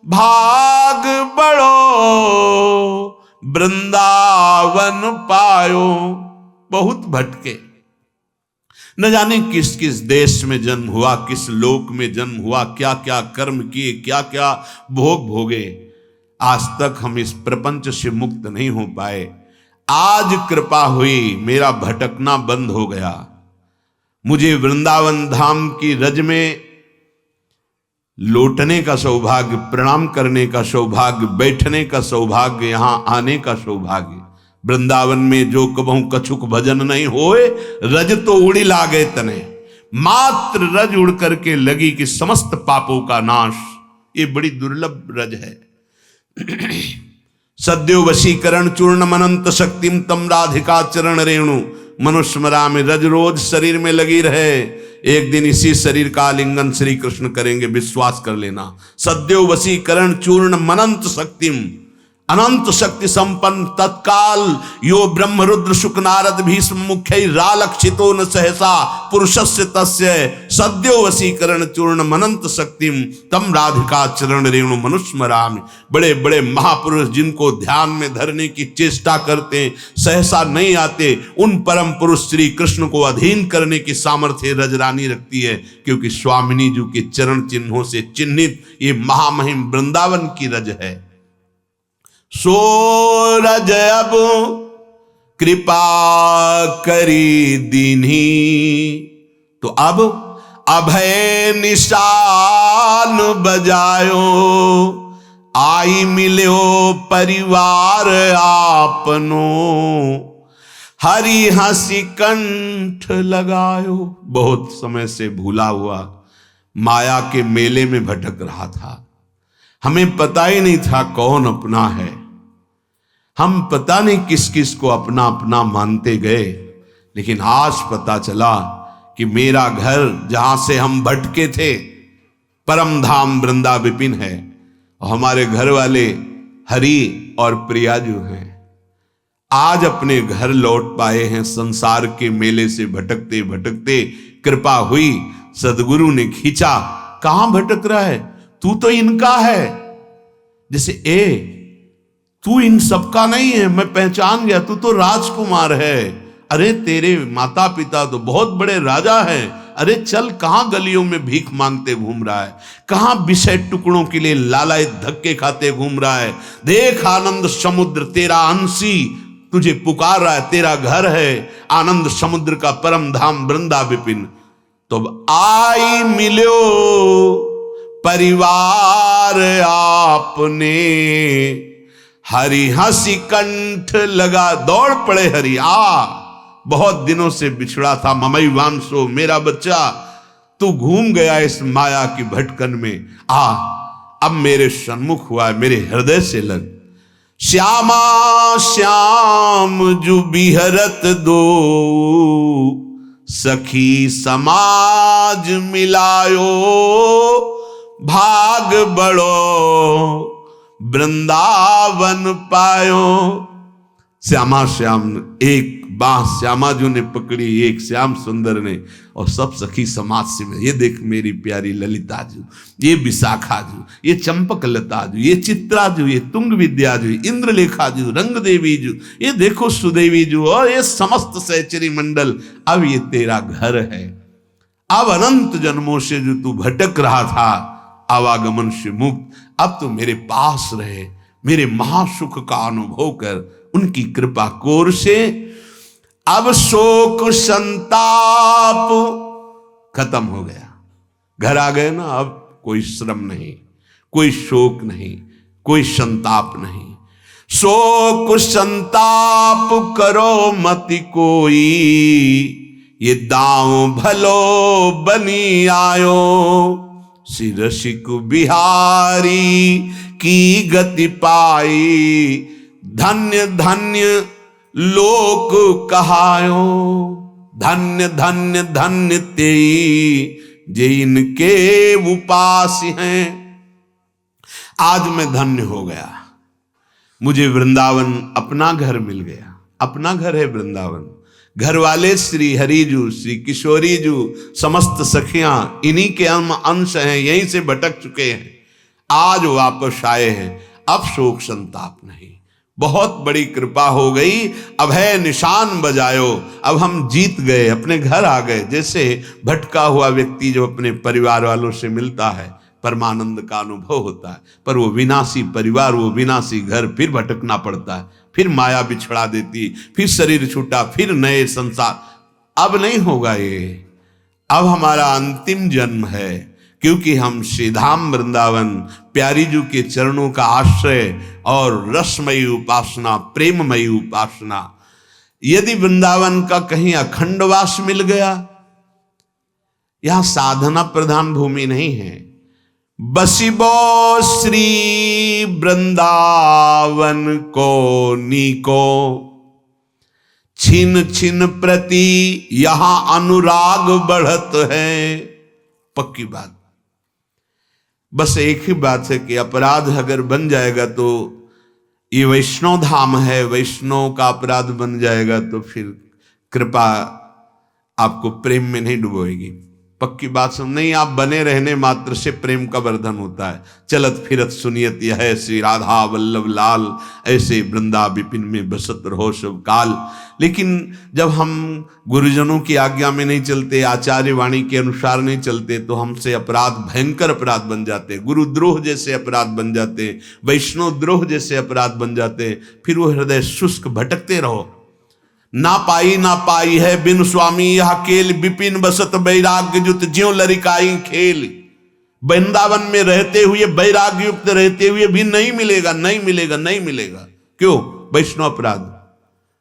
भाग बढ़ो वृंदावन पायो। बहुत भटके, न जाने किस किस देश में जन्म हुआ, किस लोक में जन्म हुआ, क्या क्या कर्म किए, क्या क्या भोग भोगे, आज तक हम इस प्रपंच से मुक्त नहीं हो पाए। आज कृपा हुई, मेरा भटकना बंद हो गया। मुझे वृंदावन धाम की रज में लौटने का सौभाग्य, प्रणाम करने का सौभाग्य, बैठने का सौभाग्य, यहां आने का सौभाग्य। वृंदावन में जो कबहू कछुक भजन नहीं होए, रज तो उड़ी ला गए तने, मात्र रज उड़ करके लगी कि समस्त पापों का नाश। ये बड़ी दुर्लभ रज है। सद्यो वशीकरण चूर्ण मनंत शक्तिम तम राधिका चरण रेणु, मनुस्मरा में रज रोज शरीर में लगी रहे, एक दिन इसी शरीर का आलिंगन श्री कृष्ण करेंगे, विश्वास कर लेना। सद्यो वशीकरण चूर्ण मनंत शक्तिम, अनंत शक्ति संपन्न तत्काल यो ब्रह्म रुद्र शुक नारद भीष्म मुख्य रालक्षितो न सहसा पुरुषस्य तस्य सद्यो वशीकरण चूर्ण मनंत शक्तिम तम राधिका चरण रेणु मनुस्मरामि। बड़े बड़े महापुरुष जिनको ध्यान में धरने की चेष्टा करते सहसा नहीं आते, उन परम पुरुष श्री कृष्ण को अधीन करने की सामर्थ्य रजरानी रखती है, क्योंकि स्वामिनी जी के चरण चिन्हों से चिन्हित ये महामहिम वृंदावन की रज है। सो रज अब कृपा करी दीन्ही, तो अब अभय निशान बजायो, आई मिलो परिवार आपनो, हरि हंसी कंठ लगायो। बहुत समय से भूला हुआ माया के मेले में भटक रहा था, हमें पता ही नहीं था कौन अपना है, हम पता नहीं किस किस को अपना अपना मानते गए, लेकिन आज पता चला कि मेरा घर जहां से हम भटके थे परम धाम वृंदा विपिन है, और हमारे घर वाले हरि और प्रियाजू हैं। आज अपने घर लौट पाए हैं, संसार के मेले से भटकते भटकते कृपा हुई, सदगुरु ने खींचा। कहां भटक रहा है तू, तो इनका है। जैसे तू इन सबका नहीं है, मैं पहचान गया, तू तो राजकुमार है। अरे तेरे माता पिता तो बहुत बड़े राजा हैं। अरे चल, कहां गलियों में भीख मांगते घूम रहा है, कहां विषय टुकड़ों के लिए लालायित धक्के खाते घूम रहा है। देख आनंद समुद्र तेरा अंशी तुझे पुकार रहा है, तेरा घर है आनंद समुद्र का परम धाम वृंदा विपिन। तो आई मिलो परिवार आपने, हरि हंसी कंठ लगा, दौड़ पड़े हरि। बहुत दिनों से बिछड़ा था ममई वांसो, मेरा बच्चा तू घूम गया इस माया की भटकन में, अब मेरे सन्मुख हुआ है, मेरे हृदय से लग। श्यामा श्याम जु बिहरत दो, सखी समाज मिलायो, भाग बड़ो वृंदावन पायो। श्यामा श्याम, एक बाह श्यामा जो ने पकड़ी, एक श्याम सुंदर ने, और सब सखी समाज से में, ये देख मेरी प्यारी ललिता जू, ये विशाखा जू, ये चंपक लता जू, ये चित्रा जू, ये तुंग विद्या जू, इंद्रलेखा जू, रंग देवी जू, ये देखो सुदेवी जू, और ये समस्त सहचरी मंडल। अब ये तेरा घर है। अब अनंत जन्मों से जो तू भटक रहा था आवागमन से मुक्त, अब तो मेरे पास रहे, मेरे महासुख का अनुभव कर, उनकी कृपा कोर से अब शोक संताप खत्म हो गया। घर आ गए ना, अब कोई श्रम नहीं, कोई शोक नहीं, कोई संताप नहीं। शोक संताप करो मति कोई, ये दांव भलो बनी आयो, सिरसिक बिहारी की गति पाई, धन्य धन्य लोक कहायो, धन्य धन्य धन्य तेई जे इनके उपास हैं। आज मैं धन्य हो गया, मुझे वृंदावन अपना घर मिल गया। अपना घर है वृंदावन, घर वाले श्री हरिजू, श्री किशोरीजू, समस्त सखियां इन्हीं के अंश हैं, यहीं से भटक चुके हैं, आज वापस आए हैं। अब शोक संताप नहीं, बहुत बड़ी कृपा हो गई। अब है निशान बजायो, अब हम जीत गए, अपने घर आ गए। जैसे भटका हुआ व्यक्ति जो अपने परिवार वालों से मिलता है, परमानंद का अनुभव होता है, पर वो विनाशी परिवार, वो विनाशी घर, फिर भटकना पड़ता है, फिर माया बिछड़ा देती, फिर शरीर छूटा, फिर नए संसार। अब नहीं होगा ये, अब हमारा अंतिम जन्म है, क्योंकि हम श्रीधाम वृंदावन प्यारी जी के चरणों का आश्रय और रसमयी उपासना, प्रेममयी उपासना। यदि वृंदावन का कहीं अखंडवास मिल गया, यहां साधना प्रधान भूमि नहीं है। बसिबो श्री वृंदावन को नीको, छिन छिन प्रति यहां अनुराग बढ़त है। पक्की बात। बस एक ही बात है कि अपराध अगर बन जाएगा तो ये वैष्णव धाम है, वैष्णव का अपराध बन जाएगा तो फिर कृपा आपको प्रेम में नहीं डुबोएगी। पक्की बात सुन, नहीं आप बने रहने मात्र से प्रेम का वर्धन होता है। चलत फिरत सुनियत यह श्री राधा वल्लभ लाल, ऐसे वृंदा विपिन में बसत रहो सब काल। लेकिन जब हम गुरुजनों की आज्ञा में नहीं चलते, आचार्य वाणी के अनुसार नहीं चलते, तो हमसे अपराध भयंकर अपराध बन जाते, गुरुद्रोह जैसे अपराध बन जाते, वैष्णव द्रोह जैसे अपराध बन जाते। फिर वो हृदय शुष्क भटकते रहो। ना पाई है बिन स्वामी यह केल, विपिन बसत वैराग्य युक्त ज्यों लरिकाई खेल। वृंदावन में रहते हुए, वैराग्य युक्त रहते हुए भी नहीं मिलेगा, नहीं मिलेगा, नहीं मिलेगा। क्यों? वैष्णव अपराध,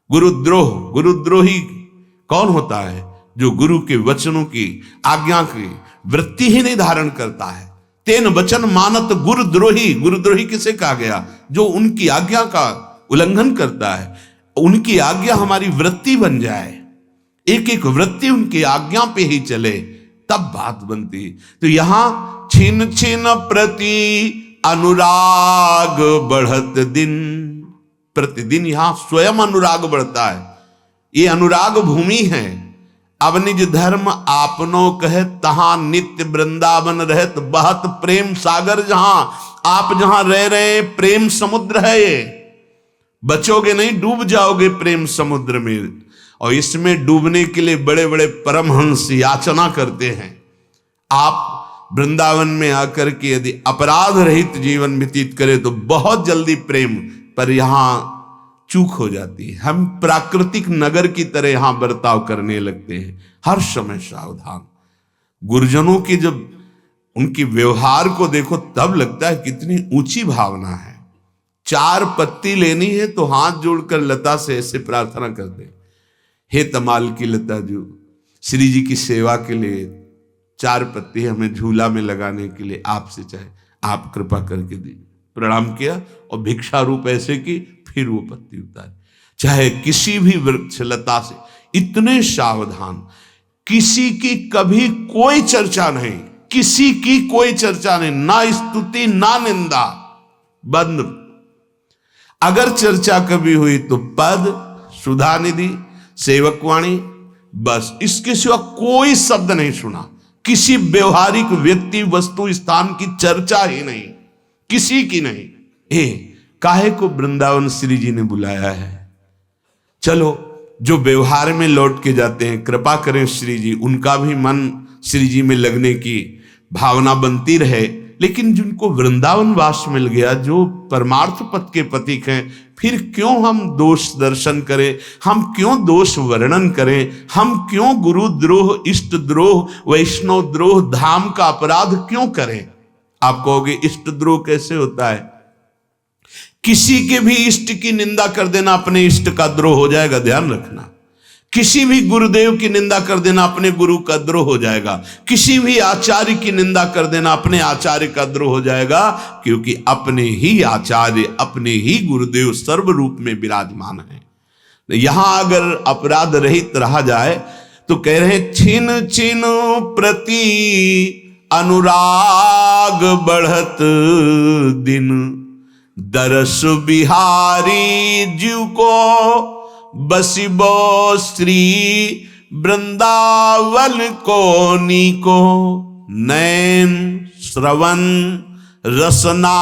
गुरुद्रोह। गुरुद्रोही कौन होता है? जो गुरु के वचनों की आज्ञा की वृत्ति ही नहीं धारण करता है। तेन वचन मानत गुरुद्रोही। गुरुद्रोही किसे कहा गया? जो उनकी आज्ञा का उल्लंघन करता है। उनकी आज्ञा हमारी वृत्ति बन जाए, एक एक वृत्ति उनकी आज्ञा पे ही चले, तब बात बनती। तो यहां छिन छिन प्रति अनुराग बढ़त दिन, प्रतिदिन यहां स्वयं अनुराग बढ़ता है। ये अनुराग भूमि है। अब निज धर्म आपनो कहे, तहां नित्य वृंदावन रहत बहत प्रेम सागर। जहां आप जहां रह रहे प्रेम समुद्र है। ये बचोगे नहीं, डूब जाओगे प्रेम समुद्र में। और इसमें डूबने के लिए बड़े बड़े परमहंस याचना करते हैं। आप वृंदावन में आकर के यदि अपराध रहित जीवन व्यतीत करें तो बहुत जल्दी प्रेम, पर यहां चूक हो जाती है। हम प्राकृतिक नगर की तरह यहां बर्ताव करने लगते हैं, हर समय सावधान। गुरुजनों की जब उनकी व्यवहार को देखो तब लगता है कितनी ऊंची भावना है। 4 पत्ती लेनी है तो हाथ जोड़कर लता से ऐसे प्रार्थना करते, हे तमाल की लता जो श्री जी की सेवा के लिए 4 पत्ती हमें झूला में लगाने के लिए आपसे चाहे, आप कृपा करके दीजिए। प्रणाम किया और भिक्षा रूप ऐसे की, फिर वो पत्ती उतारी। चाहे किसी भी वृक्ष लता से, इतने सावधान। किसी की कभी कोई चर्चा नहीं, किसी की कोई चर्चा नहीं, ना स्तुति ना निंदा, बंद। अगर चर्चा कभी हुई तो पद, सुधा निधि, सेवकवाणी, बस। इसके सिवा कोई शब्द नहीं सुना। किसी व्यवहारिक व्यक्ति वस्तु स्थान की चर्चा ही नहीं, किसी की नहीं। काहे को वृंदावन श्री जी ने बुलाया है। चलो जो व्यवहार में लौट के जाते हैं, कृपा करें श्री जी, उनका भी मन श्री जी में लगने की भावना बनती रहे। लेकिन जिनको वृंदावन वास मिल गया, जो परमार्थ पथ के प्रतीक हैं, फिर क्यों हम दोष दर्शन करें, हम क्यों दोष वर्णन करें, हम क्यों गुरुद्रोह, इष्ट द्रोह, वैष्णव द्रोह, धाम का अपराध क्यों करें? आप कहोगे इष्ट द्रोह कैसे होता है? किसी के भी इष्ट की निंदा कर देना अपने इष्ट का द्रोह हो जाएगा, ध्यान रखना। किसी भी गुरुदेव की निंदा कर देना अपने गुरु का द्रोह हो जाएगा। किसी भी आचार्य की निंदा कर देना अपने आचार्य का द्रोह हो जाएगा, क्योंकि अपने ही आचार्य, अपने ही गुरुदेव सर्व रूप में विराजमान है। यहां अगर अपराध रहित रहा जाए तो कह रहे छिन छिन प्रति अनुराग बढ़त दिन, दरस बिहारी जीव को बसिबो श्री वृंदावन को नीको। नैन श्रवण रसना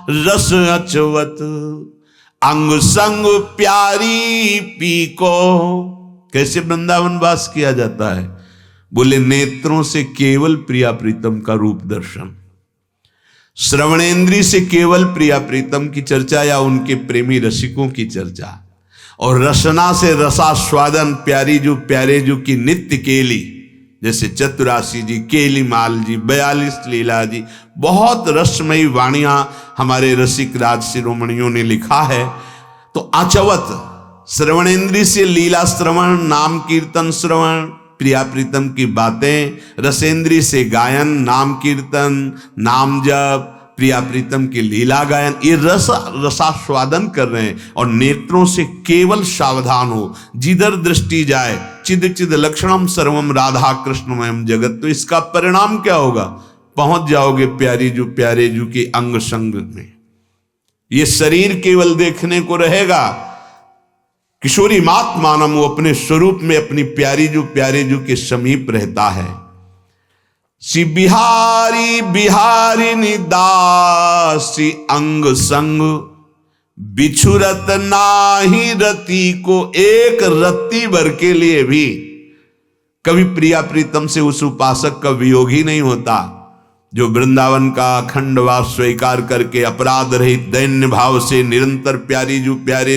रस अचवत, अंग संग प्यारी पीको। कैसे वृंदावन वास किया जाता है? बोले नेत्रों से केवल प्रिया प्रीतम का रूप दर्शन, श्रवणेन्द्रिय से केवल प्रिया प्रीतम की चर्चा या उनके प्रेमी रसिकों की चर्चा, और रसना से रसास्वादन, प्यारे जो की नित्य केली, जैसे चतुरासी जी, केलीमाल जी, 42 लीला जी, बहुत रसमयी वाणियां हमारे रसिक राज शिरोमणियों ने लिखा है। तो आचवत, श्रवणेन्द्रिय से लीला श्रवण, नाम कीर्तन श्रवण, प्रिया प्रीतम की बातें, रसेंद्रिय से गायन, नाम कीर्तन, नाम जप, प्रिया प्रीतम की लीला गायन, ये रसास्वादन कर रहे हैं। और नेत्रों से केवल सावधान हो, जिधर दृष्टि जाए चिद चिद लक्षणम सर्वम राधा कृष्णमयम जगत। तो इसका परिणाम क्या होगा? पहुंच जाओगे प्यारे जू के अंग संग में। ये शरीर केवल देखने को रहेगा। किशोरी मात मानम, वो अपने स्वरूप में अपनी प्यारे जू के समीप रहता है। श्री बिहारी बिहारी दासी अंग संग, बिछुरत नाही रति को। एक रत्ती भर के लिए भी कभी प्रिया प्रीतम से उस उपासक का वियोग ही नहीं होता, जो वृंदावन का अखंड वास स्वीकार करके अपराध रहित दैन्य भाव से निरंतर प्यारे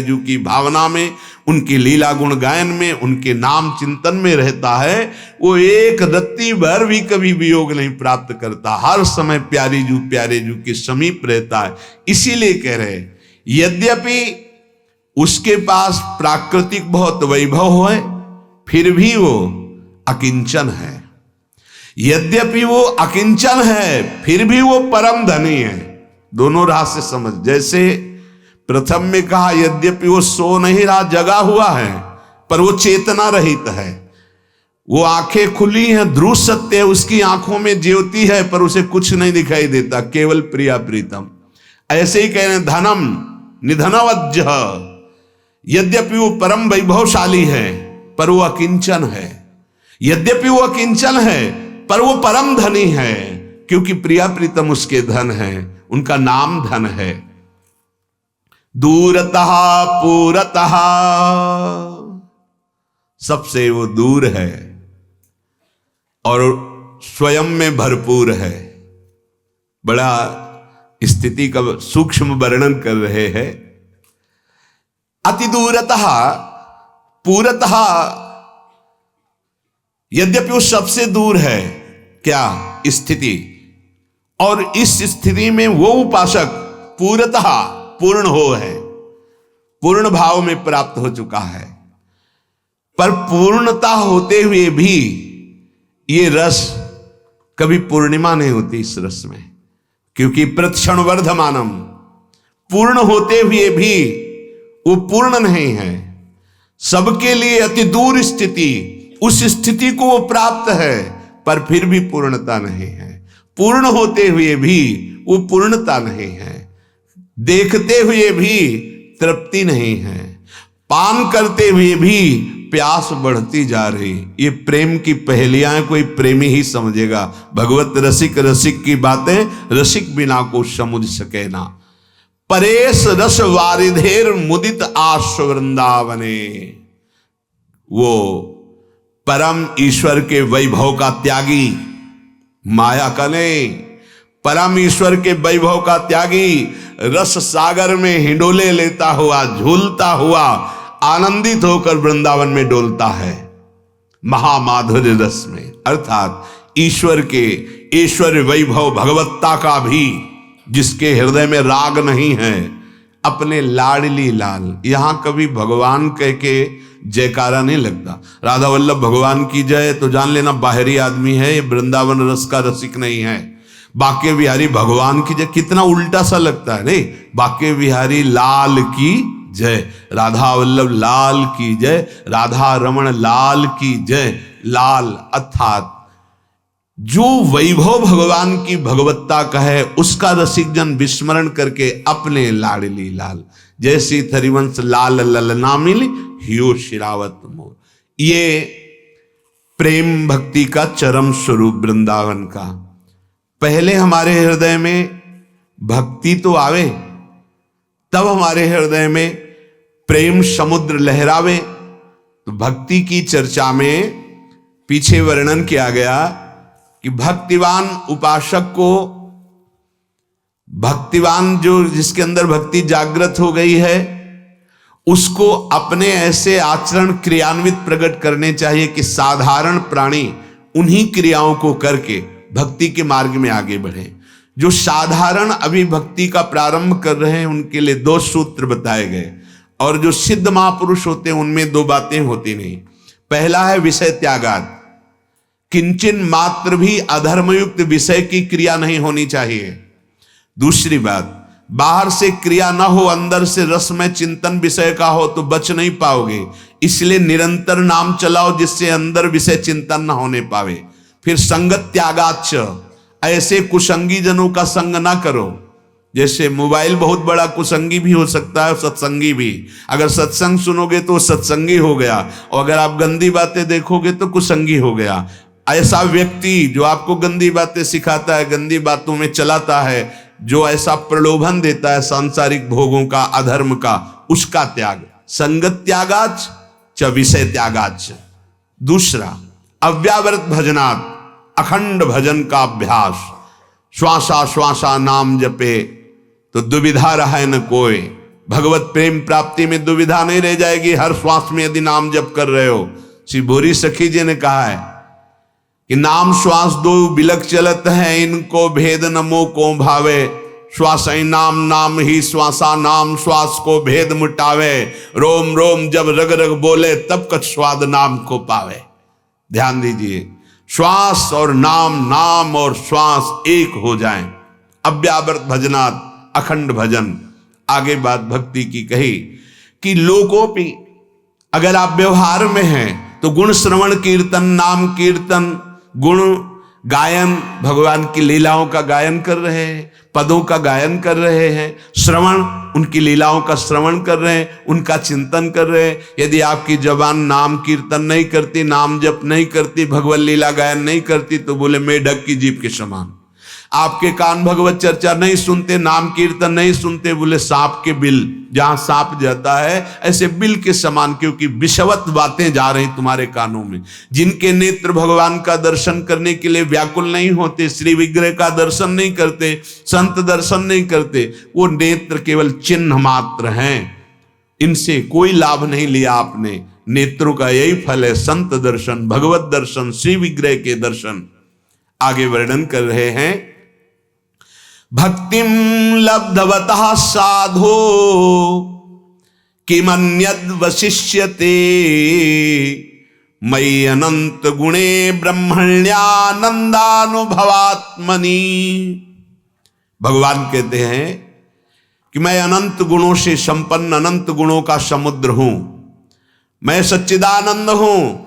जू की भावना में, उनकी लीला गुण गायन में, उनके नाम चिंतन में रहता है। वो एक रत्ती भर भी कभी वियोग नहीं प्राप्त करता, हर समय प्यारे जू के समीप रहता है। इसीलिए कह रहे हैं, यद्यपि उसके पास प्राकृतिक बहुत वैभव है, फिर भी वो अकिंचन है। यद्यपि वो अकिंचन है, फिर भी वो परम धनी है। दोनों राह से समझ। जैसे प्रथम में कहा, यद्यपि वो सो नहीं रहा, जगा हुआ है, पर वो चेतना रहित है। वो आंखें खुली हैं, ध्रुव सत्य है, उसकी आंखों में ज्योति है, पर उसे कुछ नहीं दिखाई देता, केवल प्रिया प्रीतम। ऐसे ही कह रहे हैं, धनम निधनवज्ज, यद्यपि वो परम वैभवशाली है, पर वो अकिंचन है। यद्यपि वो अकिंचन है, पर वो परम धनी है, क्योंकि प्रिया प्रीतम उसके धन है, उनका नाम धन है। दूरतः पूरतः, सबसे वो दूर है और स्वयं में भरपूर है। बड़ा स्थिति का सूक्ष्म वर्णन कर रहे हैं। अति दूरतः पूरतः, यद्यपि वो सबसे दूर है, क्या स्थिति, और इस स्थिति में वो उपासक पूर्णतः पूर्ण हो है, पूर्ण भाव में प्राप्त हो चुका है। पर पूर्णता होते हुए भी ये रस कभी पूर्णिमा नहीं होती इस रस में, क्योंकि प्रतिक्षण वर्धमानम, पूर्ण होते हुए भी वो पूर्ण नहीं है। सबके लिए अति दूर स्थिति, उस स्थिति को वो प्राप्त है, पर फिर भी पूर्णता नहीं है। पूर्ण होते हुए भी वो पूर्णता नहीं है। देखते हुए भी तृप्ति नहीं है। पान करते हुए भी प्यास बढ़ती जा रही। ये प्रेम की पहेलियां कोई प्रेमी ही समझेगा। भगवत रसिक रसिक की बातें रसिक बिना को समझ सके ना। परेश रस वारिधेर मुदित आश वृंदावने, वो परम ईश्वर के वैभव का त्यागी, माया का नहीं, परम ईश्वर के वैभव का त्यागी, रस सागर में हिंडोले लेता हुआ, झूलता हुआ, आनंदित होकर वृंदावन में डोलता है महामाधुर्य रस में। अर्थात ईश्वर के ऐश्वर्य वैभव भगवत्ता का भी जिसके हृदय में राग नहीं है, अपने लाडली लाल। यहां कभी भगवान कह के जयकारा नहीं लगता। राधा वल्लभ भगवान की जय तो जान लेना बाहरी आदमी है, ये वृंदावन रस का रसिक नहीं है। बाके बिहारी भगवान की जय, कितना उल्टा सा लगता है नहीं। बाके बिहारी लाल की जय, राधा वल्लभ लाल की जय, राधा रमण लाल की जय। लाल अर्थात जो वैभव भगवान की भगवत्ता का है, उसका रसिक जन विस्मरण करके अपने लाडली लाल, जैसी हरिवंश लाल ललना मिल हियो शिरावत मोर। ये प्रेम भक्ति का चरम स्वरूप वृंदावन का। पहले हमारे हृदय में भक्ति तो आवे, तब हमारे हृदय में प्रेम समुद्र लहरावे। तो भक्ति की चर्चा में पीछे वर्णन किया गया कि भक्तिवान उपासक को, भक्तिवान जो जिसके अंदर भक्ति जागृत हो गई है, उसको अपने ऐसे आचरण क्रियान्वित प्रकट करने चाहिए कि साधारण प्राणी उन्हीं क्रियाओं को करके भक्ति के मार्ग में आगे बढ़े। जो साधारण अभी भक्ति का प्रारंभ कर रहे हैं, उनके लिए 2 सूत्र बताए गए, और जो सिद्ध महापुरुष होते हैं उनमें 2 बातें होती नहीं। पहला है विषय त्यागात, किंचन मात्र भी अधर्मयुक्त विषय की क्रिया नहीं होनी चाहिए। दूसरी बात, बाहर से क्रिया ना हो, अंदर से रस में चिंतन विषय का हो तो बच नहीं पाओगे। इसलिए निरंतर नाम चलाओ जिससे अंदर विषय चिंतन ना होने पावे। फिर संगत त्यागाच, ऐसे कुसंगी जनों का संग ना करो। जैसे मोबाइल बहुत बड़ा कुसंगी भी हो सकता है, सत्संगी भी। अगर सत्संग सुनोगे तो सत्संगी हो गया, और अगर आप गंदी बातें देखोगे तो कुसंगी हो गया। ऐसा व्यक्ति जो आपको गंदी बातें सिखाता है, गंदी बातों में चलाता है, जो ऐसा प्रलोभन देता है सांसारिक भोगों का, अधर्म का, उसका त्याग। संगत त्यागाच च विषय त्यागाच। दूसरा, अव्यावृत भजनात्, अखंड भजन का अभ्यास। श्वासा श्वासा नाम जपे तो दुविधा रहे न कोई। भगवत प्रेम प्राप्ति में दुविधा नहीं रह जाएगी हर श्वास में यदि नाम जप कर रहे हो। श्री भूरी सखी जी ने कहा है कि नाम श्वास दो बिलक चलत है, इनको भेद न मोह को भावे। श्वास नाम नाम ही श्वासा नाम, श्वास को भेद मुटावे। रोम रोम जब रग रग बोले तब कछ स्वाद नाम को पावे। ध्यान दीजिए, श्वास और नाम, नाम और श्वास एक हो जाएं। अव्यावृत भजनात्, अखंड भजन। आगे बात भक्ति की कही कि लोकोपि, अगर आप व्यवहार में हैं तो गुण श्रवण कीर्तन, नाम कीर्तन, गुण गायन, भगवान की लीलाओं का गायन कर रहे हैं, पदों का गायन कर रहे हैं, श्रवण, उनकी लीलाओं का श्रवण कर रहे हैं, उनका चिंतन कर रहे हैं। यदि आपकी जबान नाम कीर्तन नहीं करती, नाम जप नहीं करती, भगवत लीला गायन नहीं करती, तो बोले मेढक की जीभ के समान। आपके कान भगवत चर्चा नहीं सुनते, नाम कीर्तन नहीं सुनते, बोले सांप के बिल, जहां सांप जाता है ऐसे बिल के समान, क्योंकि विषवत बातें जा रही तुम्हारे कानों में। जिनके नेत्र भगवान का दर्शन करने के लिए व्याकुल नहीं होते, श्री विग्रह का दर्शन नहीं करते, संत दर्शन नहीं करते, वो नेत्र केवल चिन्ह मात्र हैं, इनसे कोई लाभ नहीं लिया आपने। नेत्रों का यही फल है, संत दर्शन, भगवत दर्शन, श्री विग्रह के दर्शन। आगे वर्णन कर रहे हैं, भक्तिम लब्धवतः साधो किमन्यद् वशिष्यते, मयि अनंत गुणे ब्रह्मण्यानंदानुभवात्मनि। भगवान कहते हैं कि मैं अनंत गुणों से संपन्न, अनंत गुणों का समुद्र हूं, मैं सच्चिदानंद हूं,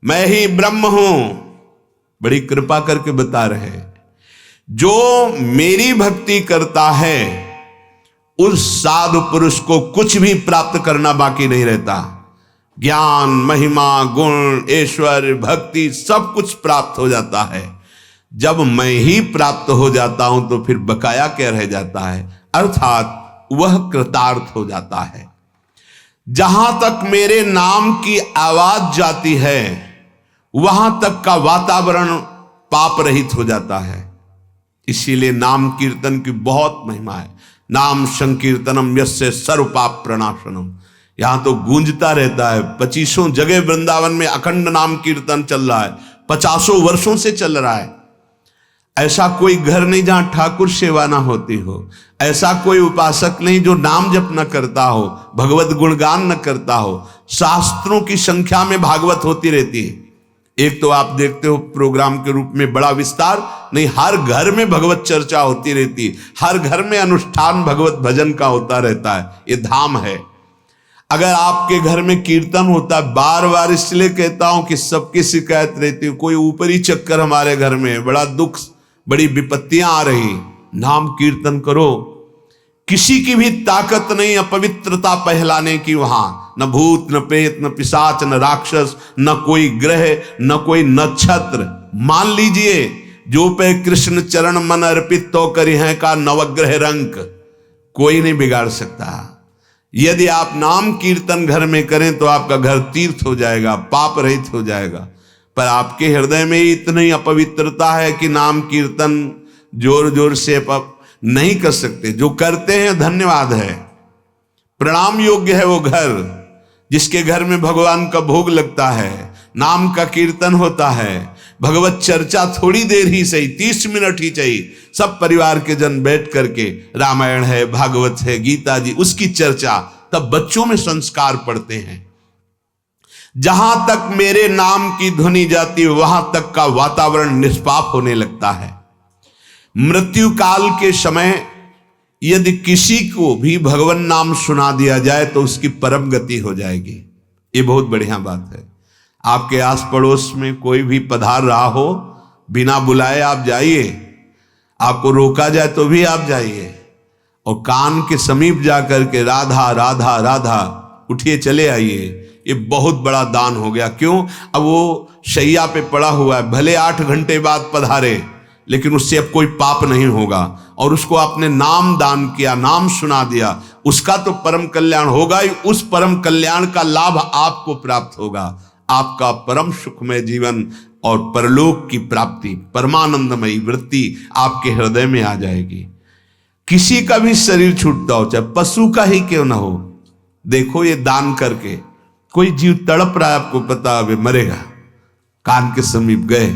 मैं ही ब्रह्म हूं। बड़ी कृपा करके बता रहे हैं, जो मेरी भक्ति करता है उस साधु पुरुष को कुछ भी प्राप्त करना बाकी नहीं रहता। ज्ञान, महिमा, गुण, ऐश्वर्य, भक्ति सब कुछ प्राप्त हो जाता है। जब मैं ही प्राप्त हो जाता हूं तो फिर बकाया क्या रह जाता है, अर्थात वह कृतार्थ हो जाता है। जहां तक मेरे नाम की आवाज जाती है वहां तक का वातावरण पाप रहित हो जाता है। इसीलिए नाम कीर्तन की बहुत महिमा है। नाम संकीर्तनम यस्य सर्व पाप प्रणाशनम। यहां तो गूंजता रहता है, 25 जगह वृंदावन में अखंड नाम कीर्तन चल रहा है, 50 वर्षों से चल रहा है। ऐसा कोई घर नहीं जहां ठाकुर सेवा ना होती हो, ऐसा कोई उपासक नहीं जो नाम जप न करता हो, भगवत गुणगान न करता हो। शास्त्रों की संख्या में भागवत होती रहती है। एक तो आप देखते हो प्रोग्राम के रूप में बड़ा विस्तार नहीं, हर घर में भगवत चर्चा होती रहती है, हर घर में अनुष्ठान भगवत भजन का होता रहता है। ये धाम है। अगर आपके घर में कीर्तन होता है, बार बार इसलिए कहता हूं कि सबकी शिकायत रहती है, कोई ऊपरी चक्कर हमारे घर में, बड़ा दुख, बड़ी विपत्तियां आ रही, नाम कीर्तन करो। किसी की भी ताकत नहीं अपवित्रता फैलाने की वहां, न भूत, न प्रेत, न पिशाच, न राक्षस, न कोई ग्रह, न कोई नक्षत्र। मान लीजिए जो पे कृष्ण चरण मन अर्पित तो करी है का नवग्रह रंक, कोई नहीं बिगाड़ सकता। यदि आप नाम कीर्तन घर में करें तो आपका घर तीर्थ हो जाएगा, पाप रहित हो जाएगा। पर आपके हृदय में इतनी अपवित्रता है कि नाम कीर्तन जोर जोर से नहीं कर सकते। जो करते हैं धन्यवाद है, प्रणाम योग्य है वो घर जिसके घर में भगवान का भोग लगता है, नाम का कीर्तन होता है, भगवत चर्चा थोड़ी देर ही सही, 30 मिनट ही चाहिए, सब परिवार के जन बैठ करके रामायण है, भागवत है, गीता जी, उसकी चर्चा, तब बच्चों में संस्कार पड़ते हैं। जहां तक मेरे नाम की ध्वनि जाती है वहां तक का वातावरण निष्पाप होने लगता है। मृत्यु काल के समय यदि किसी को भी भगवान नाम सुना दिया जाए तो उसकी परम गति हो जाएगी। ये बहुत बढ़िया बात है। आपके आस पड़ोस में कोई भी पधार रहा हो, बिना बुलाए आप जाइए, आपको रोका जाए तो भी आप जाइए और कान के समीप जाकर के राधा राधा राधा उठिए चले आइए। ये बहुत बड़ा दान हो गया। क्यों? अब वो शैया पे पड़ा हुआ है, भले 8 घंटे बाद पधारे, लेकिन उससे अब कोई पाप नहीं होगा। और उसको आपने नाम दान किया, नाम सुना दिया, उसका तो परम कल्याण होगा ही। उस परम कल्याण का लाभ आपको प्राप्त होगा। आपका परम सुखमय जीवन और परलोक की प्राप्ति, परमानंदमयी वृत्ति आपके हृदय में आ जाएगी। किसी का भी शरीर छूटता हो, चाहे पशु का ही क्यों ना हो, देखो ये दान करके कोई जीव तड़प रहा है, आपको पता है मरेगा, कान के समीप गए,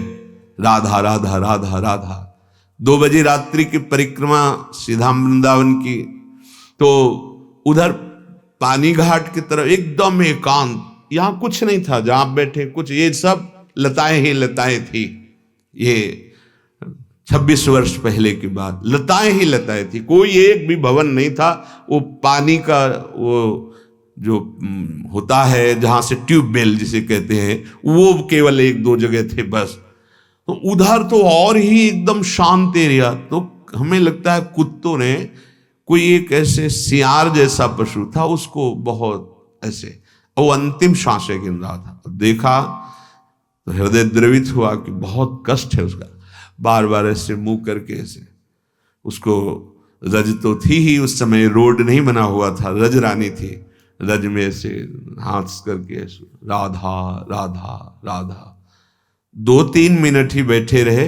राधा राधा राधा राधा। 2 बजे रात्रि की परिक्रमा सीधा वृंदावन की, तो उधर पानी घाट की तरफ एकदम एकांत, यहां कुछ नहीं था जहां आप बैठे, कुछ ये सब लताएं ही लताएं थी। ये 26 वर्ष पहले की बात, लताएं ही लताएं थी, कोई एक भी भवन नहीं था। वो पानी का वो जो होता है जहां से ट्यूबवेल जिसे कहते हैं, वो केवल 1-2 जगह थे बस। तो उधर तो और ही एकदम शांत एरिया। तो हमें लगता है कुत्तों ने, कोई एक ऐसे सियार जैसा पशु था, उसको बहुत ऐसे, वो अंतिम सांसें गिन रहा था। देखा तो हृदय द्रवित हुआ कि बहुत कष्ट है उसका। बार बार ऐसे मुंह करके ऐसे, उसको रज तो थी ही उस समय, रोड नहीं बना हुआ था, रज रानी थी, रज में ऐसे हाथ करके ऐसे राधा राधा राधा। 2-3 मिनट ही बैठे रहे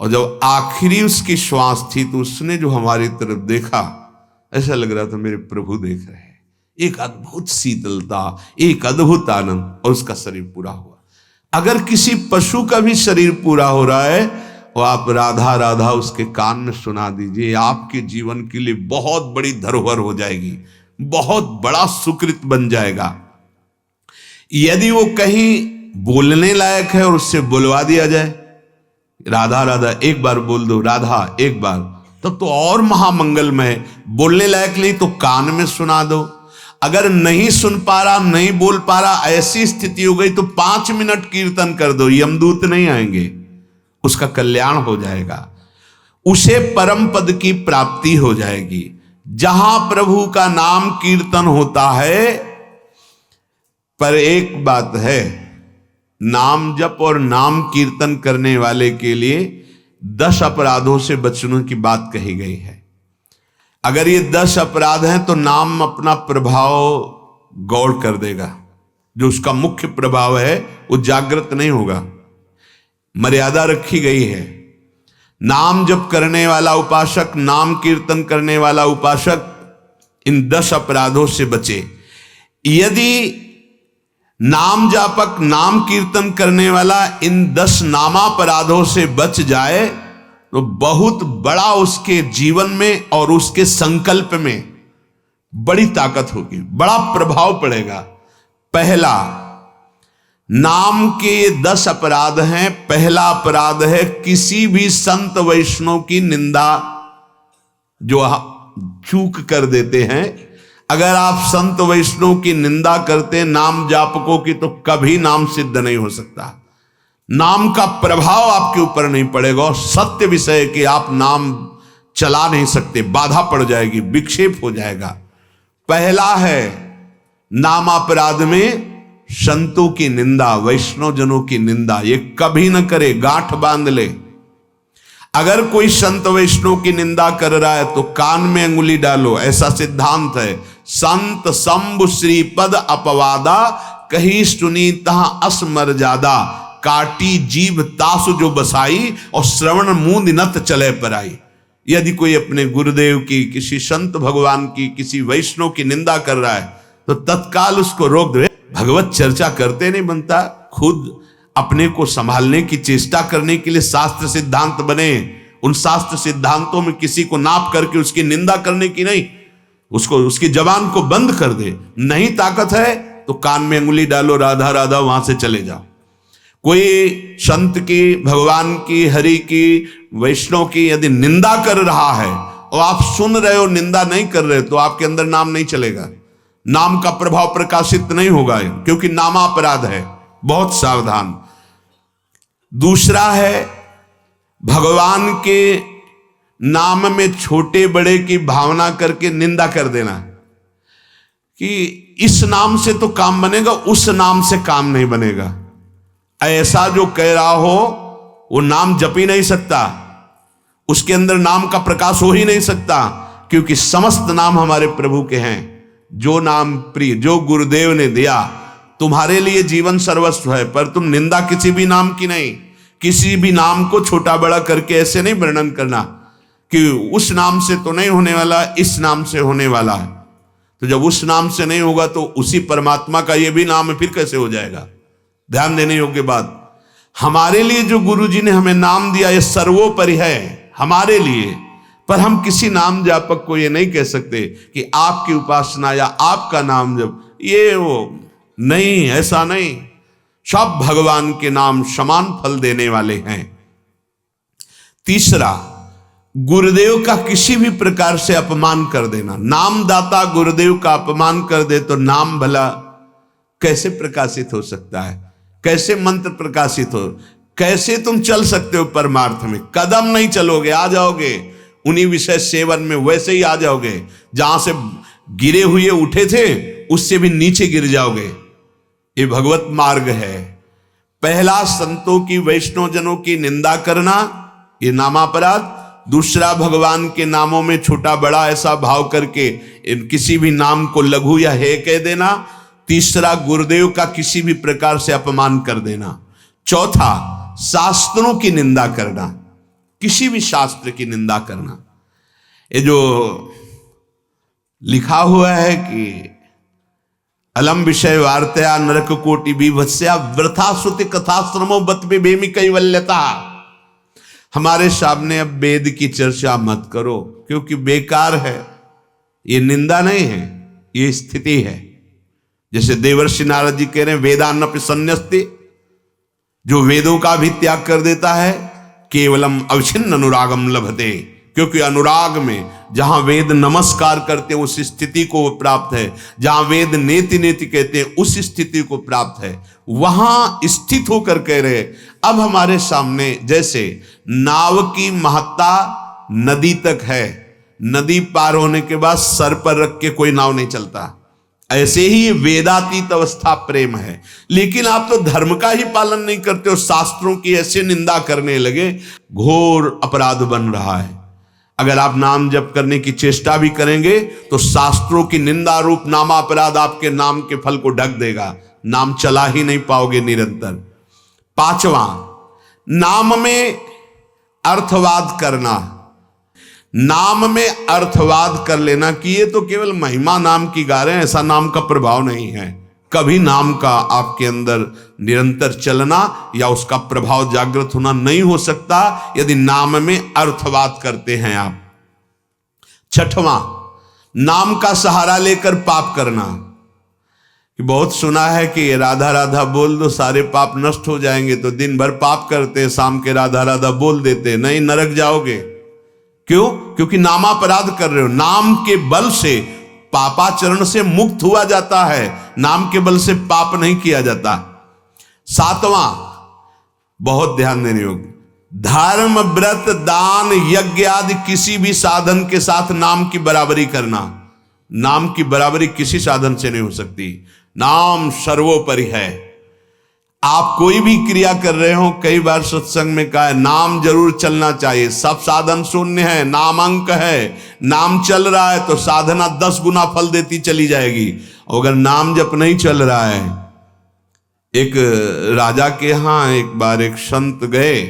और जब आखिरी उसकी श्वास थी तो उसने जो हमारी तरफ देखा, ऐसा लग रहा था मेरे प्रभु देख रहे हैं। एक अद्भुत शीतलता, एक अद्भुत आनंद, और उसका शरीर पूरा हुआ। अगर किसी पशु का भी शरीर पूरा हो रहा है और आप राधा राधा उसके कान में सुना दीजिए, आपके जीवन के लिए बहुत बड़ी धरोहर हो जाएगी, बहुत बड़ा सुकृत बन जाएगा। यदि वो कहीं बोलने लायक है और उससे बुलवा दिया जाए, राधा राधा एक बार बोल दो, राधा एक बार, तब तो और महामंगलमय। बोलने लायक नहीं तो कान में सुना दो। अगर नहीं सुन पा रहा, नहीं बोल पा रहा, ऐसी स्थिति हो गई तो 5 मिनट कीर्तन कर दो, यमदूत नहीं आएंगे, उसका कल्याण हो जाएगा, उसे परम पद की प्राप्ति हो जाएगी। जहां प्रभु का नाम कीर्तन होता है, पर एक बात है, नाम जप और नाम कीर्तन करने वाले के लिए 10 अपराधों से बचने की बात कही गई है। अगर ये 10 अपराध हैं तो नाम अपना प्रभाव गौड़ कर देगा, जो उसका मुख्य प्रभाव है वो जागृत नहीं होगा। मर्यादा रखी गई है। नाम जप करने वाला उपासक, नाम कीर्तन करने वाला उपासक इन 10 अपराधों से बचे। यदि नाम जापक, नाम कीर्तन करने वाला इन 10 नामापराधों से बच जाए तो बहुत बड़ा उसके जीवन में और उसके संकल्प में बड़ी ताकत होगी, बड़ा प्रभाव पड़ेगा। पहला, नाम के 10 अपराध हैं। पहला अपराध है किसी भी संत वैष्णव की निंदा, जो चूक कर देते हैं। अगर आप संत वैष्णव की निंदा करते हैं नाम जापकों की, तो कभी नाम सिद्ध नहीं हो सकता, नाम का प्रभाव आपके ऊपर नहीं पड़ेगा, और सत्य विषय कि आप नाम चला नहीं सकते, बाधा पड़ जाएगी, विक्षेप हो जाएगा। पहला है नामापराध में संतों की निंदा, वैष्णव जनों की निंदा, ये कभी न करे, गांठ बांध ले। अगर कोई संत वैष्णव की निंदा कर रहा है तो कान में अंगुली डालो, ऐसा सिद्धांत है। संत शंभु श्री पद अपवादा, कही सुनी तहां असमर जादा, काटी जीभ तासु जो बसाई, और श्रवण मूंद नत चले पराई। यदि कोई अपने गुरुदेव की, किसी संत भगवान की, किसी वैष्णव की निंदा कर रहा है तो तत्काल उसको रोक दे। भगवत चर्चा करते नहीं बनता, खुद अपने को संभालने की चेष्टा करने के लिए शास्त्र सिद्धांत बने। उन शास्त्र सिद्धांतों में किसी को नाप करके उसकी निंदा करने की नहीं, उसको, उसकी जबान को बंद कर दे। नहीं ताकत है तो कान में अंगुली डालो, राधा राधा, वहां से चले जाओ। कोई संत की, भगवान की, हरि की, वैष्णव की यदि निंदा कर रहा है और आप सुन रहे हो, निंदा नहीं कर रहे, तो आपके अंदर नाम नहीं चलेगा, नाम का प्रभाव प्रकाशित नहीं होगा, क्योंकि नामापराध है। बहुत सावधान। दूसरा है भगवान के नाम में छोटे बड़े की भावना करके निंदा कर देना कि इस नाम से तो काम बनेगा, उस नाम से काम नहीं बनेगा। ऐसा जो कह रहा हो वो नाम जप ही नहीं सकता, उसके अंदर नाम का प्रकाश हो ही नहीं सकता, क्योंकि समस्त नाम हमारे प्रभु के हैं। जो नाम प्रिय, जो गुरुदेव ने दिया, तुम्हारे लिए जीवन सर्वस्व है, पर तुम निंदा किसी भी नाम की नहीं। किसी भी नाम को छोटा बड़ा करके ऐसे नहीं वर्णन करना कि उस नाम से तो नहीं होने वाला, इस नाम से होने वाला है। तो जब उस नाम से नहीं होगा तो उसी परमात्मा का ये भी नाम है, फिर कैसे हो जाएगा? ध्यान देने योग्य बात। हमारे लिए जो गुरु जी ने हमें नाम दिया, ये सर्वोपरि है हमारे लिए, पर हम किसी नाम जापक को ये नहीं कह सकते कि आपकी उपासना या आपका नाम जब, ये वो नहीं, ऐसा नहीं। सब भगवान के नाम समान फल देने वाले हैं। तीसरा, गुरुदेव का किसी भी प्रकार से अपमान कर देना। नामदाता गुरुदेव का अपमान कर दे तो नाम भला कैसे प्रकाशित हो सकता है? कैसे मंत्र प्रकाशित हो? कैसे तुम चल सकते हो परमार्थ में? कदम नहीं चलोगे, आ जाओगे उन्हीं विषय सेवन में, वैसे ही आ जाओगे। जहां से गिरे हुए उठे थे उससे भी नीचे गिर जाओगे। ये भगवत मार्ग है। पहला, संतों की, वैष्णव जनों की निंदा करना, ये नामापराध। दूसरा, भगवान के नामों में छोटा बड़ा ऐसा भाव करके किसी भी नाम को लघु या हे कह देना। तीसरा, गुरुदेव का किसी भी प्रकार से अपमान कर देना। चौथा, शास्त्रों की निंदा करना, किसी भी शास्त्र की निंदा करना। ये जो लिखा हुआ है कि अलम विषय वार्तया नरक कोटि विभत्स्या वृथा श्रुति कथाश्रमो बत बेमी कैवल्यता। हमारे सामने अब वेद की चर्चा मत करो, क्योंकि बेकार है। ये निंदा नहीं है, ये स्थिति है। जैसे देवर्षि नारद जी कह रहे हैं, वेदान्नपि संन्यस्ति, जो वेदों का भी त्याग कर देता है, केवलम अवच्छिन्न अनुरागम लभते, क्योंकि अनुराग में जहां वेद नमस्कार करते हैं उस स्थिति को प्राप्त है, जहां वेद नेति नेति कहते हैं उस स्थिति को प्राप्त है, वहां स्थित होकर कह रहे। अब हमारे सामने जैसे नाव की महत्ता नदी तक है, नदी पार होने के बाद सर पर रख के कोई नाव नहीं चलता, ऐसे ही वेदातीत अवस्था प्रेम है। लेकिन आप तो धर्म का ही पालन नहीं करते हो, शास्त्रों की ऐसे निंदा करने लगे, घोर अपराध बन रहा है। अगर आप नाम जप करने की चेष्टा भी करेंगे तो शास्त्रों की निंदा रूप नामापराध आपके नाम के फल को ढक देगा, नाम चला ही नहीं पाओगे निरंतर। पांचवा, नाम में अर्थवाद करना। नाम में अर्थवाद कर लेना कि ये तो केवल महिमा नाम की गा रहे हैं, ऐसा नाम का प्रभाव नहीं है। कभी नाम का आपके अंदर निरंतर चलना या उसका प्रभाव जागृत होना नहीं हो सकता यदि नाम में अर्थवाद करते हैं आप। छठवां, नाम का सहारा लेकर पाप करना। कि बहुत सुना है कि राधा राधा बोल दो सारे पाप नष्ट हो जाएंगे, तो दिन भर पाप करते, शाम के राधा राधा बोल देते, नहीं नरक जाओगे। क्यों? क्योंकि नामापराध कर रहे हो। नाम के बल से पापाचरण से मुक्त हुआ जाता है, नाम के बल से पाप नहीं किया जाता। सातवां, बहुत ध्यान देने योग्य, धर्म व्रत दान यज्ञ आदि किसी भी साधन के साथ नाम की बराबरी करना। नाम की बराबरी किसी साधन से नहीं हो सकती, नाम सर्वोपरि है। आप कोई भी क्रिया कर रहे हो, कई बार सत्संग में कहा है नाम जरूर चलना चाहिए, सब साधन शून्य है, नाम अंक है। नाम चल रहा है तो साधना 10 गुना फल देती चली जाएगी। अगर नाम जप नहीं चल रहा है, एक राजा के यहां एक बार एक संत गए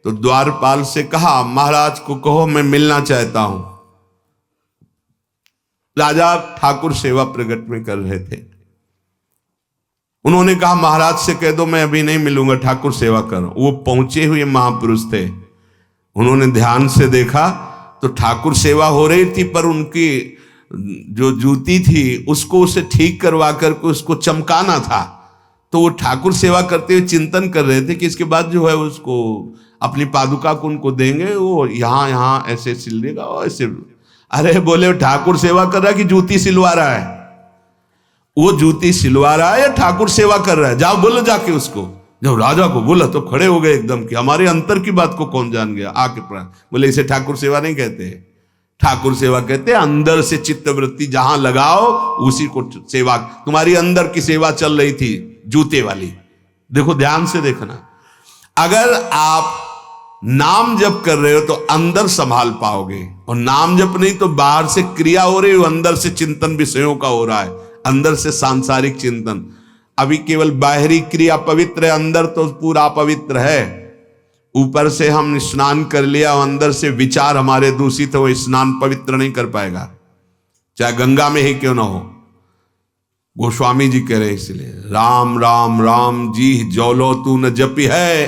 तो द्वारपाल से कहा, महाराज को कहो मैं मिलना चाहता हूं। राजा ठाकुर सेवा प्रकट में कर रहे थे। उन्होंने कहा महाराज से कह दो मैं अभी नहीं मिलूंगा, ठाकुर सेवा करो। वो पहुंचे हुए महापुरुष थे, उन्होंने ध्यान से देखा तो ठाकुर सेवा हो रही थी, पर उनकी जो जूती थी उसको उसे ठीक करवा करके उसको चमकाना था। तो वो ठाकुर सेवा करते हुए चिंतन कर रहे थे कि इसके बाद जो है उसको अपनी पादुका को उनको देंगे, वो यहाँ यहाँ ऐसे सिल देगा और ऐसे। अरे बोले ठाकुर सेवा कर रहा है कि जूती सिलवा रहा है? वो जूती सिलवा रहा है या ठाकुर सेवा कर रहा है? जाओ बोलो जाके उसको। जब राजा को बोला तो खड़े हो गए एकदम कि हमारे अंतर की बात को कौन जान गया, आके प्राण। बोले इसे ठाकुर सेवा नहीं कहते, ठाकुर सेवा कहते हैं अंदर से चित्तवृत्ति जहां लगाओ उसी को सेवा। तुम्हारी अंदर की सेवा चल रही थी जूते वाली, देखो ध्यान से देखना। अगर आप नाम जप कर रहे हो तो अंदर संभाल पाओगे, और नाम जप नहीं तो बाहर से क्रिया हो रही हो, अंदर से चिंतन विषयों का हो रहा है, अंदर से सांसारिक चिंतन। अभी केवल बाहरी क्रिया पवित्र है, अंदर तो पूरा अपवित्र है। ऊपर से हम स्नान कर लिया, अंदर से विचार हमारे दूषित हो, स्नान पवित्र नहीं कर पाएगा, चाहे गंगा में ही क्यों ना हो। गोस्वामी जी कह रहे इसलिए राम राम राम जी जौलो तू न जपी है,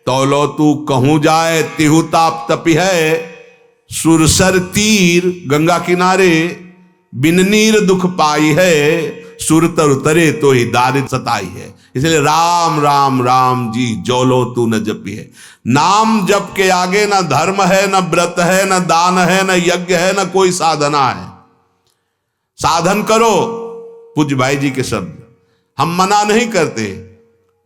तौलो तू कहूं जाए तिहु ताप तपी है। सुरसर तीर गंगा किनारे बिन नीर दुख पाई है, सुरतर उतरे तो ही दारिद्र सताई है। इसलिए राम राम राम जी जौलो तू न जपी है। नाम जप के आगे ना धर्म है, ना व्रत है, ना दान है, ना यज्ञ है, ना कोई साधना है। साधन करो, पूज्य भाई जी के शब्द, हम मना नहीं करते,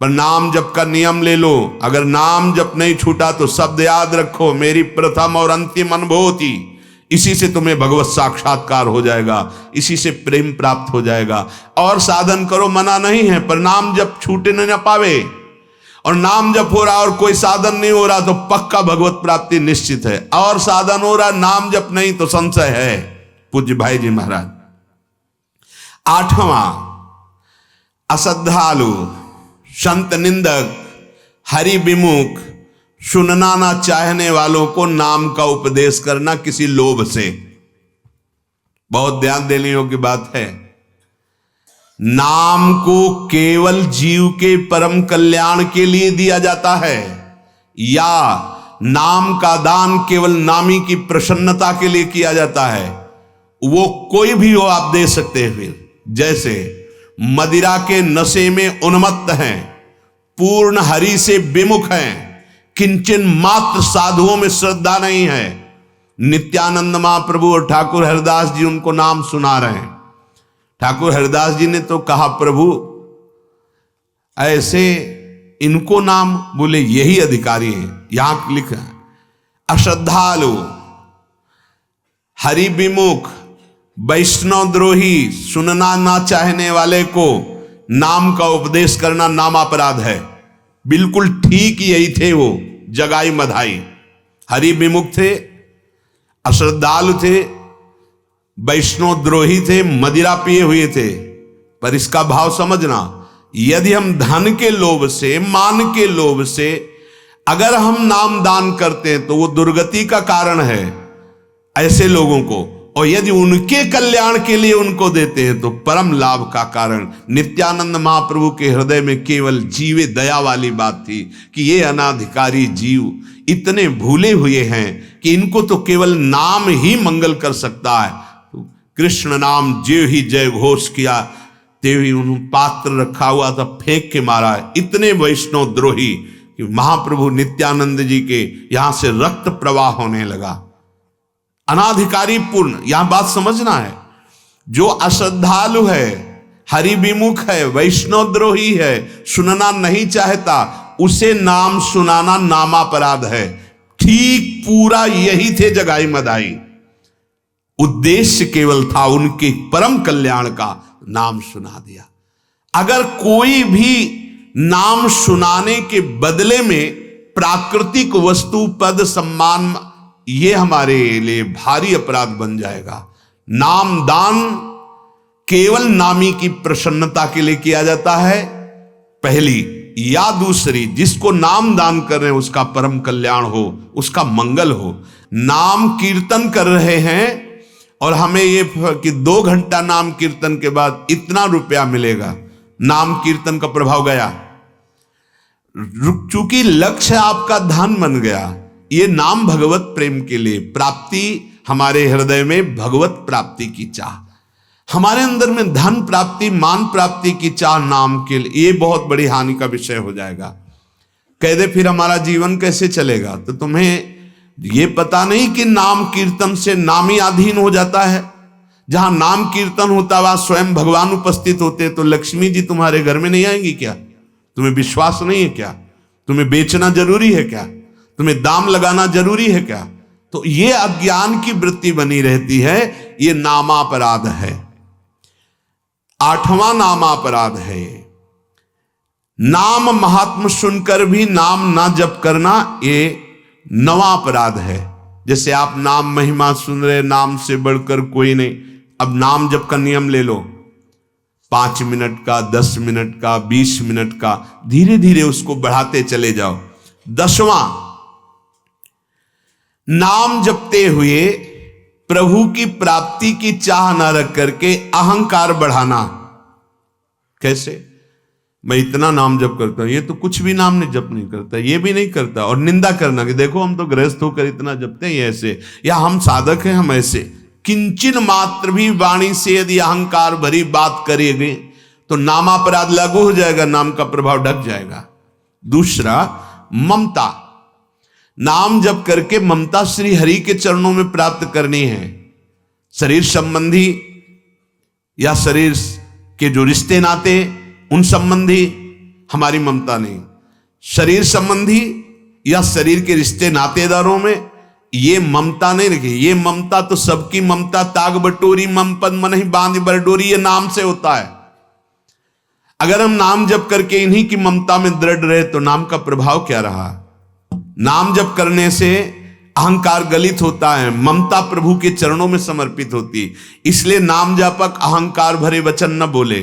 पर नाम जप का नियम ले लो। अगर नाम जप नहीं छूटा तो शब्द याद रखो, मेरी प्रथम और अंतिम अनुभूति, इसी से तुम्हें भगवत साक्षात्कार हो जाएगा, इसी से प्रेम प्राप्त हो जाएगा। और साधन करो, मना नहीं है, पर नाम जप छूटे न पावे। और नाम जप हो रहा और कोई साधन नहीं हो रहा तो पक्का भगवत प्राप्ति निश्चित है। और साधन हो रहा, नाम जप नहीं तो संशय है। पूज्य भाई जी महाराज। 8वां, अश्रद्धालु, संत निंदक, हरि विमुख, सुनना ना चाहने वालों को नाम का उपदेश करना किसी लोभ से। बहुत ध्यान देने योग्य बात है। नाम को केवल जीव के परम कल्याण के लिए दिया जाता है, या नाम का दान केवल नामी की प्रसन्नता के लिए किया जाता है। वो कोई भी हो आप दे सकते हैं। फिर जैसे मदिरा के नशे में उन्मत्त हैं, पूर्ण हरि से विमुख हैं, किंचन मात्र साधुओं में श्रद्धा नहीं है। नित्यानंद महाप्रभु और ठाकुर हरिदास जी उनको नाम सुना रहे हैं। ठाकुर हरिदास जी ने तो कहा प्रभु ऐसे इनको नाम, बोले यही अधिकारी हैं। यहां लिखा है अश्रद्धालु, हरि विमुख, वैष्णव द्रोही, सुनना ना चाहने वाले को नाम का उपदेश करना नाम अपराध है। बिल्कुल ठीक यही थे वो जगाई मधाई। हरि विमुख थे, अश्रद्धालु थे, वैष्णव द्रोही थे, मदिरा पिए हुए थे। पर इसका भाव समझना, यदि हम धन के लोभ से, मान के लोभ से अगर हम नाम दान करते हैं तो वो दुर्गति का कारण है ऐसे लोगों को, और यदि उनके कल्याण के लिए उनको देते हैं तो परम लाभ का कारण। नित्यानंद महाप्रभु के हृदय में केवल जीवे दया वाली बात थी कि ये अनाधिकारी जीव इतने भूले हुए हैं कि इनको तो केवल नाम ही मंगल कर सकता है। तो कृष्ण नाम जो ही जय घोष किया, ते ही उन्होंने पात्र रखा हुआ था फेंक के मारा। इतने वैष्णव द्रोही कि महाप्रभु नित्यानंद जी के यहां से रक्त प्रवाह होने लगा। अनाधिकारी पूर्ण, यहां बात समझना है। जो अश्रद्धालु है, हरि विमुख है, वैष्णव द्रोही है, सुनना नहीं चाहता, उसे नाम सुनाना नामापराध है। ठीक पूरा यही थे जगाई मदाई। उद्देश्य केवल था उनके परम कल्याण का, नाम सुना दिया। अगर कोई भी नाम सुनाने के बदले में प्राकृतिक वस्तु, पद, सम्मान, ये हमारे लिए भारी अपराध बन जाएगा। नाम दान केवल नामी की प्रसन्नता के लिए किया जाता है, पहली, या दूसरी, जिसको नाम दान कर रहे हैं उसका परम कल्याण हो, उसका मंगल हो। नाम कीर्तन कर रहे हैं और हमें ये कि 2 घंटा नाम कीर्तन के बाद इतना रुपया मिलेगा, नाम कीर्तन का प्रभाव गया। चूंकि लक्ष्य आपका धन बन गया, ये नाम भगवत प्रेम के लिए, प्राप्ति हमारे हृदय में भगवत प्राप्ति की चाह, हमारे अंदर में धन प्राप्ति, मान प्राप्ति की चाह नाम के लिए, ये बहुत बड़ी हानि का विषय हो जाएगा। कह दे फिर हमारा जीवन कैसे चलेगा? तो तुम्हें ये पता नहीं कि नाम कीर्तन से नाम ही अधीन हो जाता है। जहां नाम कीर्तन होता वहां स्वयं भगवान उपस्थित होते, तो लक्ष्मी जी तुम्हारे घर में नहीं आएंगी क्या? तुम्हें विश्वास नहीं है क्या? तुम्हें बेचना जरूरी है क्या? तुम्हें दाम लगाना जरूरी है क्या? तो ये अज्ञान की वृत्ति बनी रहती है, ये नामापराध है। 8वां नामापराध है नाम महात्म सुनकर भी नाम ना जप करना, ये 9वां अपराध है। जैसे आप नाम महिमा सुन रहे, नाम से बढ़कर कोई नहीं, अब नाम जप का नियम ले लो, 5 मिनट का, 10 मिनट का, 20 मिनट का, धीरे धीरे उसको बढ़ाते चले जाओ। 10वां, नाम जपते हुए प्रभु की प्राप्ति की चाह न रख करके अहंकार बढ़ाना। कैसे? मैं इतना नाम जप करता हूं, ये तो कुछ भी नाम नहीं जप नहीं करता, ये भी नहीं करता, और निंदा करना कि देखो हम तो गृहस्थ होकर इतना जपते हैं ऐसे, या हम साधक हैं हम ऐसे। किंचन मात्र भी वाणी से यदि अहंकार भरी बात करेंगे तो नामापराध लागू हो जाएगा, नाम का प्रभाव ढक जाएगा। दूसरा, ममता। नाम जप करके ममता श्री हरि के चरणों में प्राप्त करनी है। शरीर संबंधी या शरीर के जो रिश्ते नाते उन संबंधी हमारी ममता नहीं, शरीर संबंधी या शरीर के रिश्ते नातेदारों में ये ममता नहीं रखी। ये ममता तो सबकी ममता, ताग बटोरी मम पद मन ही बांध बरडोरी, ये नाम से होता है। अगर हम नाम जप करके इन्हीं की ममता में दृढ़ रहे तो नाम का प्रभाव क्या रहा? नाम जप करने से अहंकार गलित होता है, ममता प्रभु के चरणों में समर्पित होती। इसलिए नाम जापक अहंकार भरे वचन न बोले,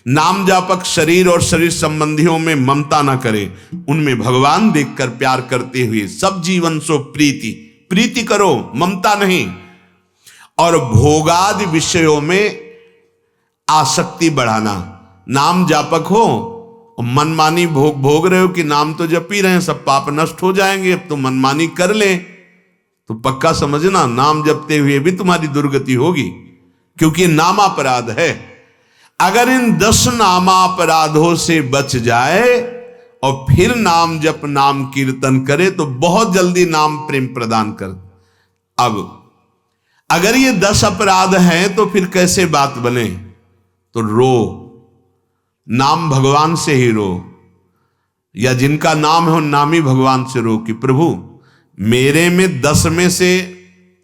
नाम जापक शरीर और शरीर संबंधियों में ममता न करे, उनमें भगवान देखकर प्यार करते हुए सब जीवन सो प्रीति, प्रीति करो, ममता नहीं। और भोगादि विषयों में आसक्ति बढ़ाना। नाम जापक हो, मनमानी भोग रहे हो कि नाम तो जप ही रहे हैं, सब पाप नष्ट हो जाएंगे, अब तो मनमानी कर ले, तो पक्का समझना नाम जपते हुए भी तुम्हारी दुर्गति होगी, क्योंकि नामापराध है। अगर इन 10 नामापराधों से बच जाए और फिर नाम जप नाम कीर्तन करे तो बहुत जल्दी नाम प्रेम प्रदान कर। अब अगर ये 10 अपराध हैं तो फिर कैसे बात बने? तो रो, नाम भगवान से ही रो, या जिनका नाम है उन नामी भगवान से रो कि प्रभु मेरे में 10 में से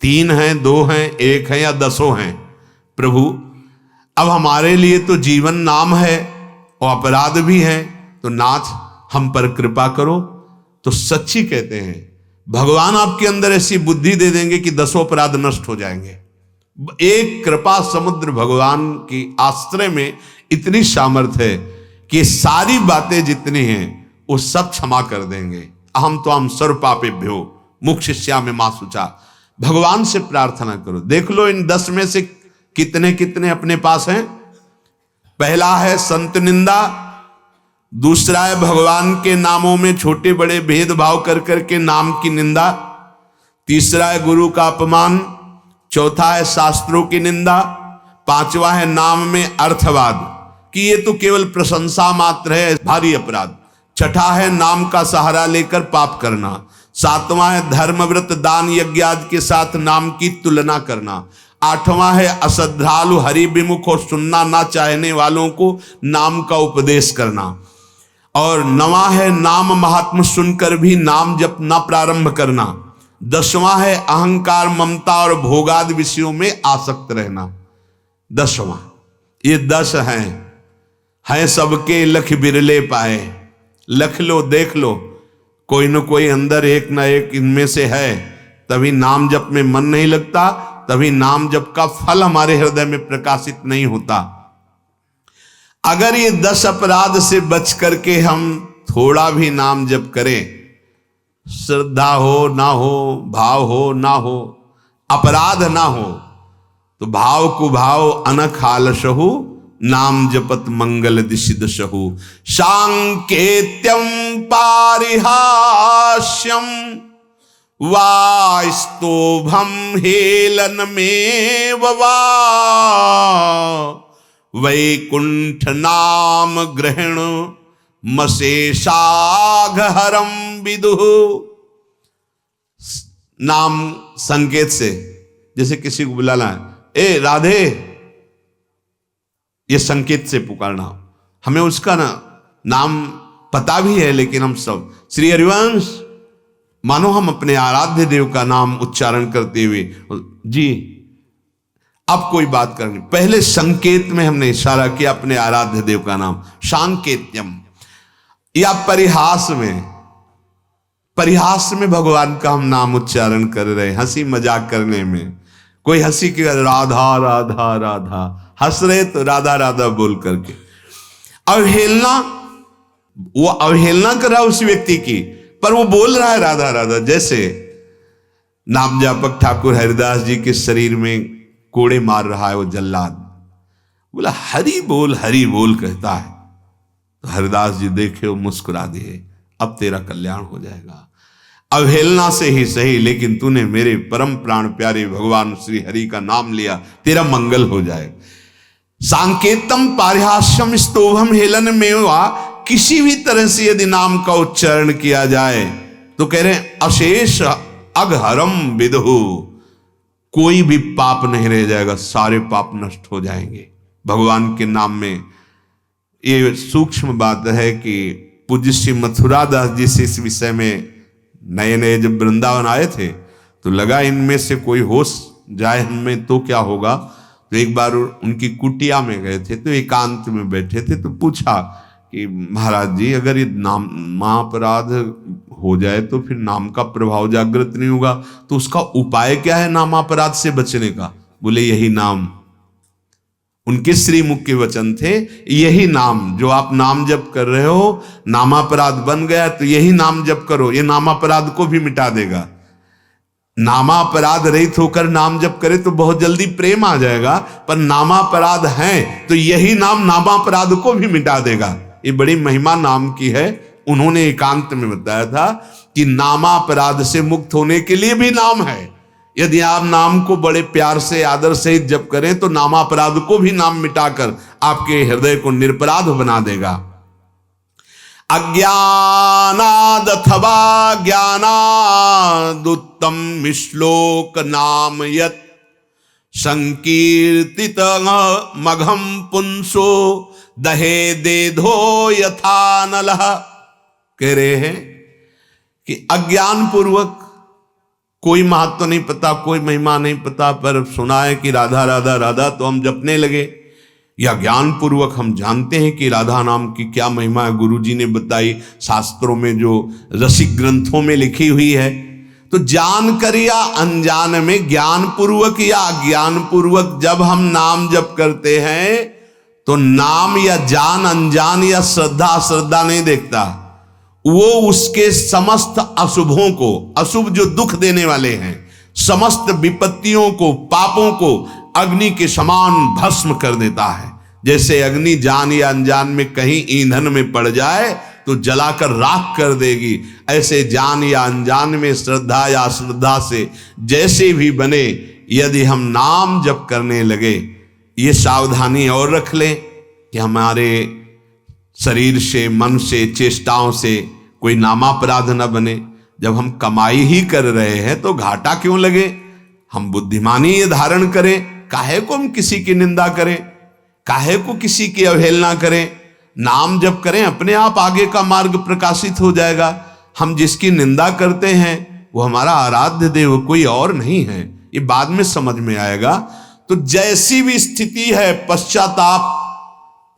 3 हैं, 2 हैं, 1 है या 10 हैं, प्रभु अब हमारे लिए तो जीवन नाम है और अपराध भी है, तो नाथ हम पर कृपा करो। तो सच्ची कहते हैं भगवान आपके अंदर ऐसी बुद्धि दे देंगे कि 10 अपराध नष्ट हो जाएंगे। एक कृपा समुद्र भगवान की आश्रय में इतनी सामर्थ्य है कि सारी बातें जितनी हैं वो सब क्षमा कर देंगे। अहम तो हम सर्व पापेभ्यो मुक्षिष्यामि मा शुचा। भगवान से प्रार्थना करो। देख लो इन 10 में से कितने कितने अपने पास हैं। पहला है संत निंदा, दूसरा है भगवान के नामों में छोटे बड़े भेदभाव कर करके नाम की निंदा, तीसरा है गुरु का अपमान, चौथा है शास्त्रों की निंदा, 5वां है नाम में अर्थवाद कि ये तो केवल प्रशंसा मात्र है, भारी अपराध, छठा है नाम का सहारा लेकर पाप करना, 7वां है धर्म व्रत दान यज्ञ आदि के साथ नाम की तुलना करना, 8वां है अश्रद्धालु हरि विमुख और सुनना ना चाहने वालों को नाम का उपदेश करना, और 9वां है नाम महात्म सुनकर भी नाम जप ना प्रारंभ करना, 10वां है अहंकार ममता और भोगादि विषयों में आसक्त रहना। 10वां, ये 10 हैं सबके लख बिरले पाए। लख लो, देख लो, कोई न कोई अंदर एक ना एक इनमें से है, तभी नाम जप में मन नहीं लगता, तभी नाम जप का फल हमारे हृदय में प्रकाशित नहीं होता। अगर ये 10 अपराध से बच करके हम थोड़ा भी नाम जप करें, श्रद्धा हो ना हो, भाव हो ना हो, अपराध ना हो, तो भाव कुभाव अनख आलसहु नाम जपत मंगल दिशि दशहु। सांकेत्यम पारिहास्यम वास्तोभम हेलन में वा वैकुंठ नाम ग्रहण मशेषाघहरम विदुः। नाम संकेत से, जैसे किसी को बुलाना है, ए राधे, ये संकेत से पुकारना। हमें उसका नाम पता भी है, लेकिन हम सब श्री हरिवंश मानो हम अपने आराध्य देव का नाम उच्चारण करते हुए जी अब कोई बात करनी, पहले संकेत में हमने इशारा किया अपने आराध्य देव का नाम, सांकेत्यम। या परिहास में भगवान का हम नाम उच्चारण कर रहे हैं, हंसी मजाक करने में। कोई हंसी की राधा राधा राधा हंस रहे तो राधा राधा बोल करके अवहेलना, वो अवहेलना कर रहा है उस व्यक्ति की, पर वो बोल रहा है राधा राधा। जैसे नाम जापक ठाकुर हरिदास जी के शरीर में कोड़े मार रहा है वो जल्लाद, बोला हरि बोल कहता है, तो हरिदास जी देखे वो मुस्कुरा दिए, अब तेरा कल्याण हो जाएगा। अवहेलना से ही सही, लेकिन तूने मेरे परम प्राण प्यारे भगवान श्री हरि का नाम लिया, तेरा मंगल हो जाए। सांकेतम पारिहास्यम स्तोभम हेलन में हुआ, किसी भी तरह से यदि नाम का उच्चारण किया जाए तो कह रहे हैं अशेष अघहरम विदुः, कोई भी पाप नहीं रह जाएगा, सारे पाप नष्ट हो जाएंगे भगवान के नाम में। ये सूक्ष्म बात है कि पूज्य श्री मथुरा दास जी से इस विषय में नए नए जब वृंदावन आए थे तो लगा इनमें से कोई होश जाए हमें तो क्या होगा। तो एक बार उनकी कुटिया में गए थे, तो एकांत में बैठे थे, तो पूछा कि महाराज जी अगर ये नाम महापराध हो जाए तो फिर नाम का प्रभाव जागृत नहीं होगा, तो उसका उपाय क्या है नामापराध से बचने का। बोले यही नाम, उनके श्रीमुख के वचन थे, यही नाम जो आप नाम जप कर रहे हो, नामापराध बन गया तो यही नाम जप करो, ये नामापराध को भी मिटा देगा। नामापराध रहित होकर नाम जप करे तो बहुत जल्दी प्रेम आ जाएगा, पर नामापराध है तो यही नाम नामापराध को भी मिटा देगा। ये बड़ी महिमा नाम की है। उन्होंने एकांत में बताया था कि नामापराध से मुक्त होने के लिए भी नाम है। यदि आप नाम को बड़े प्यार से आदर से जप करें तो नामापराध को भी नाम मिटाकर आपके हृदय को निरपराध बना देगा। अज्ञानाद अथवा ज्ञानादुत्तम श्लोक नाम यत् संकीर्तित मघम पुंसो दहे देधो यथा नलः। कह रहे हैं कि अज्ञान पूर्वक, कोई महत्व नहीं पता, कोई महिमा नहीं पता, पर सुना है कि राधा राधा राधा तो हम जपने लगे, या ज्ञान पूर्वक हम जानते हैं कि राधा नाम की क्या महिमा है, गुरु जी ने बताई शास्त्रों में जो रसिक ग्रंथों में लिखी हुई है। तो जानकर या अनजान में, ज्ञान पूर्वक या अज्ञान पूर्वक जब हम नाम जप करते हैं तो नाम या जान अनजान या श्रद्धा अश्रद्धा नहीं देखता, वो उसके समस्त अशुभों को, अशुभ जो दुख देने वाले हैं, समस्त विपत्तियों को, पापों को अग्नि के समान भस्म कर देता है। जैसे अग्नि जान या अनजान में कहीं ईंधन में पड़ जाए तो जलाकर राख कर देगी, ऐसे जान या अनजान में श्रद्धा या अश्रद्धा से जैसे भी बने, यदि हम नाम जप करने लगे, ये सावधानी और रख लें कि हमारे शरीर से, मन से, चेष्टाओं से कोई नामापराध न बने। जब हम कमाई ही कर रहे हैं तो घाटा क्यों लगे, हम बुद्धिमानी ये धारण करें। काहे को हम किसी की निंदा करें, काहे को किसी की अवहेलना करें। नाम जप करें, अपने आप आगे का मार्ग प्रकाशित हो जाएगा। हम जिसकी निंदा करते हैं वो हमारा आराध्य देव कोई और नहीं है, ये बाद में समझ में आएगा। तो जैसी भी स्थिति है पश्चाताप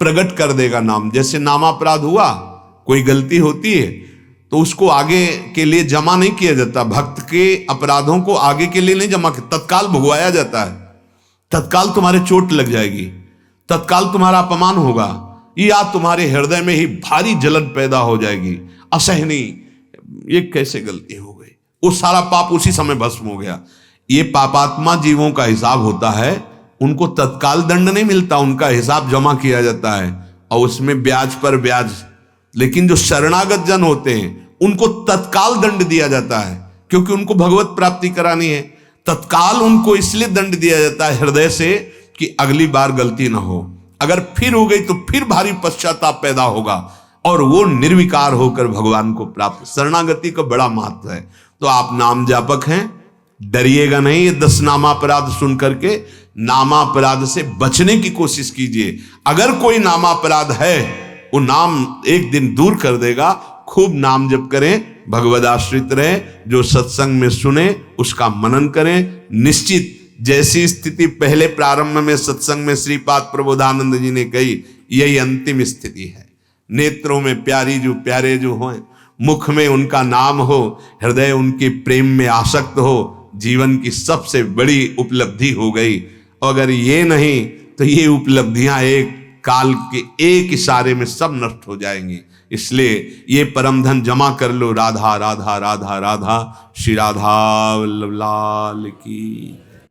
प्रकट कर देगा नाम। जैसे नामापराध हुआ, कोई गलती होती है तो उसको आगे के लिए जमा नहीं किया जाता, भक्त के अपराधों को आगे के लिए नहीं जमा किया, तत्काल भुगवाया जाता है। तत्काल तुम्हारे चोट लग जाएगी, तत्काल तुम्हारा अपमान होगा, या तुम्हारे हृदय में ही भारी जलन पैदा हो जाएगी, असहनीय, ये कैसे गलती हो गई, वो सारा पाप उसी समय भस्म हो गया। ये पापात्मा जीवों का हिसाब होता है, उनको तत्काल दंड नहीं मिलता, उनका हिसाब जमा किया जाता है और उसमें ब्याज पर ब्याज। लेकिन जो शरणागत जन होते हैं उनको तत्काल दंड दिया जाता है, क्योंकि उनको भगवत प्राप्ति करानी है। तत्काल उनको इसलिए दंड दिया जाता है हृदय से कि अगली बार गलती ना हो, अगर फिर हो गई तो फिर भारी पश्चाताप पैदा होगा और वो निर्विकार होकर भगवान को प्राप्त। शरणागति का बड़ा महत्व है। तो आप नाम जापक हैं, डरिएगा नहीं। ये 10 नामापराध सुन करके नामापराध से बचने की कोशिश कीजिए। अगर कोई नामापराध है, वो नाम एक दिन दूर कर देगा। खूब नाम जप करें, भगवद आश्रित रहें, जो सत्संग में सुने उसका मनन करें। निश्चित जैसी स्थिति पहले प्रारंभ में सत्संग में श्रीपाद प्रबोधानंद जी ने कही, यही अंतिम स्थिति है। नेत्रों में प्यारी जो प्यारे जो हों, मुख में उनका नाम हो, हृदय उनके प्रेम में आसक्त हो, जीवन की सबसे बड़ी उपलब्धि हो गई। अगर ये नहीं तो ये उपलब्धियां एक काल के एक इशारे में सब नष्ट हो जाएंगी। इसलिए ये परम धन जमा कर लो। राधा राधा राधा राधा। श्री राधा वल्लभ लाल की।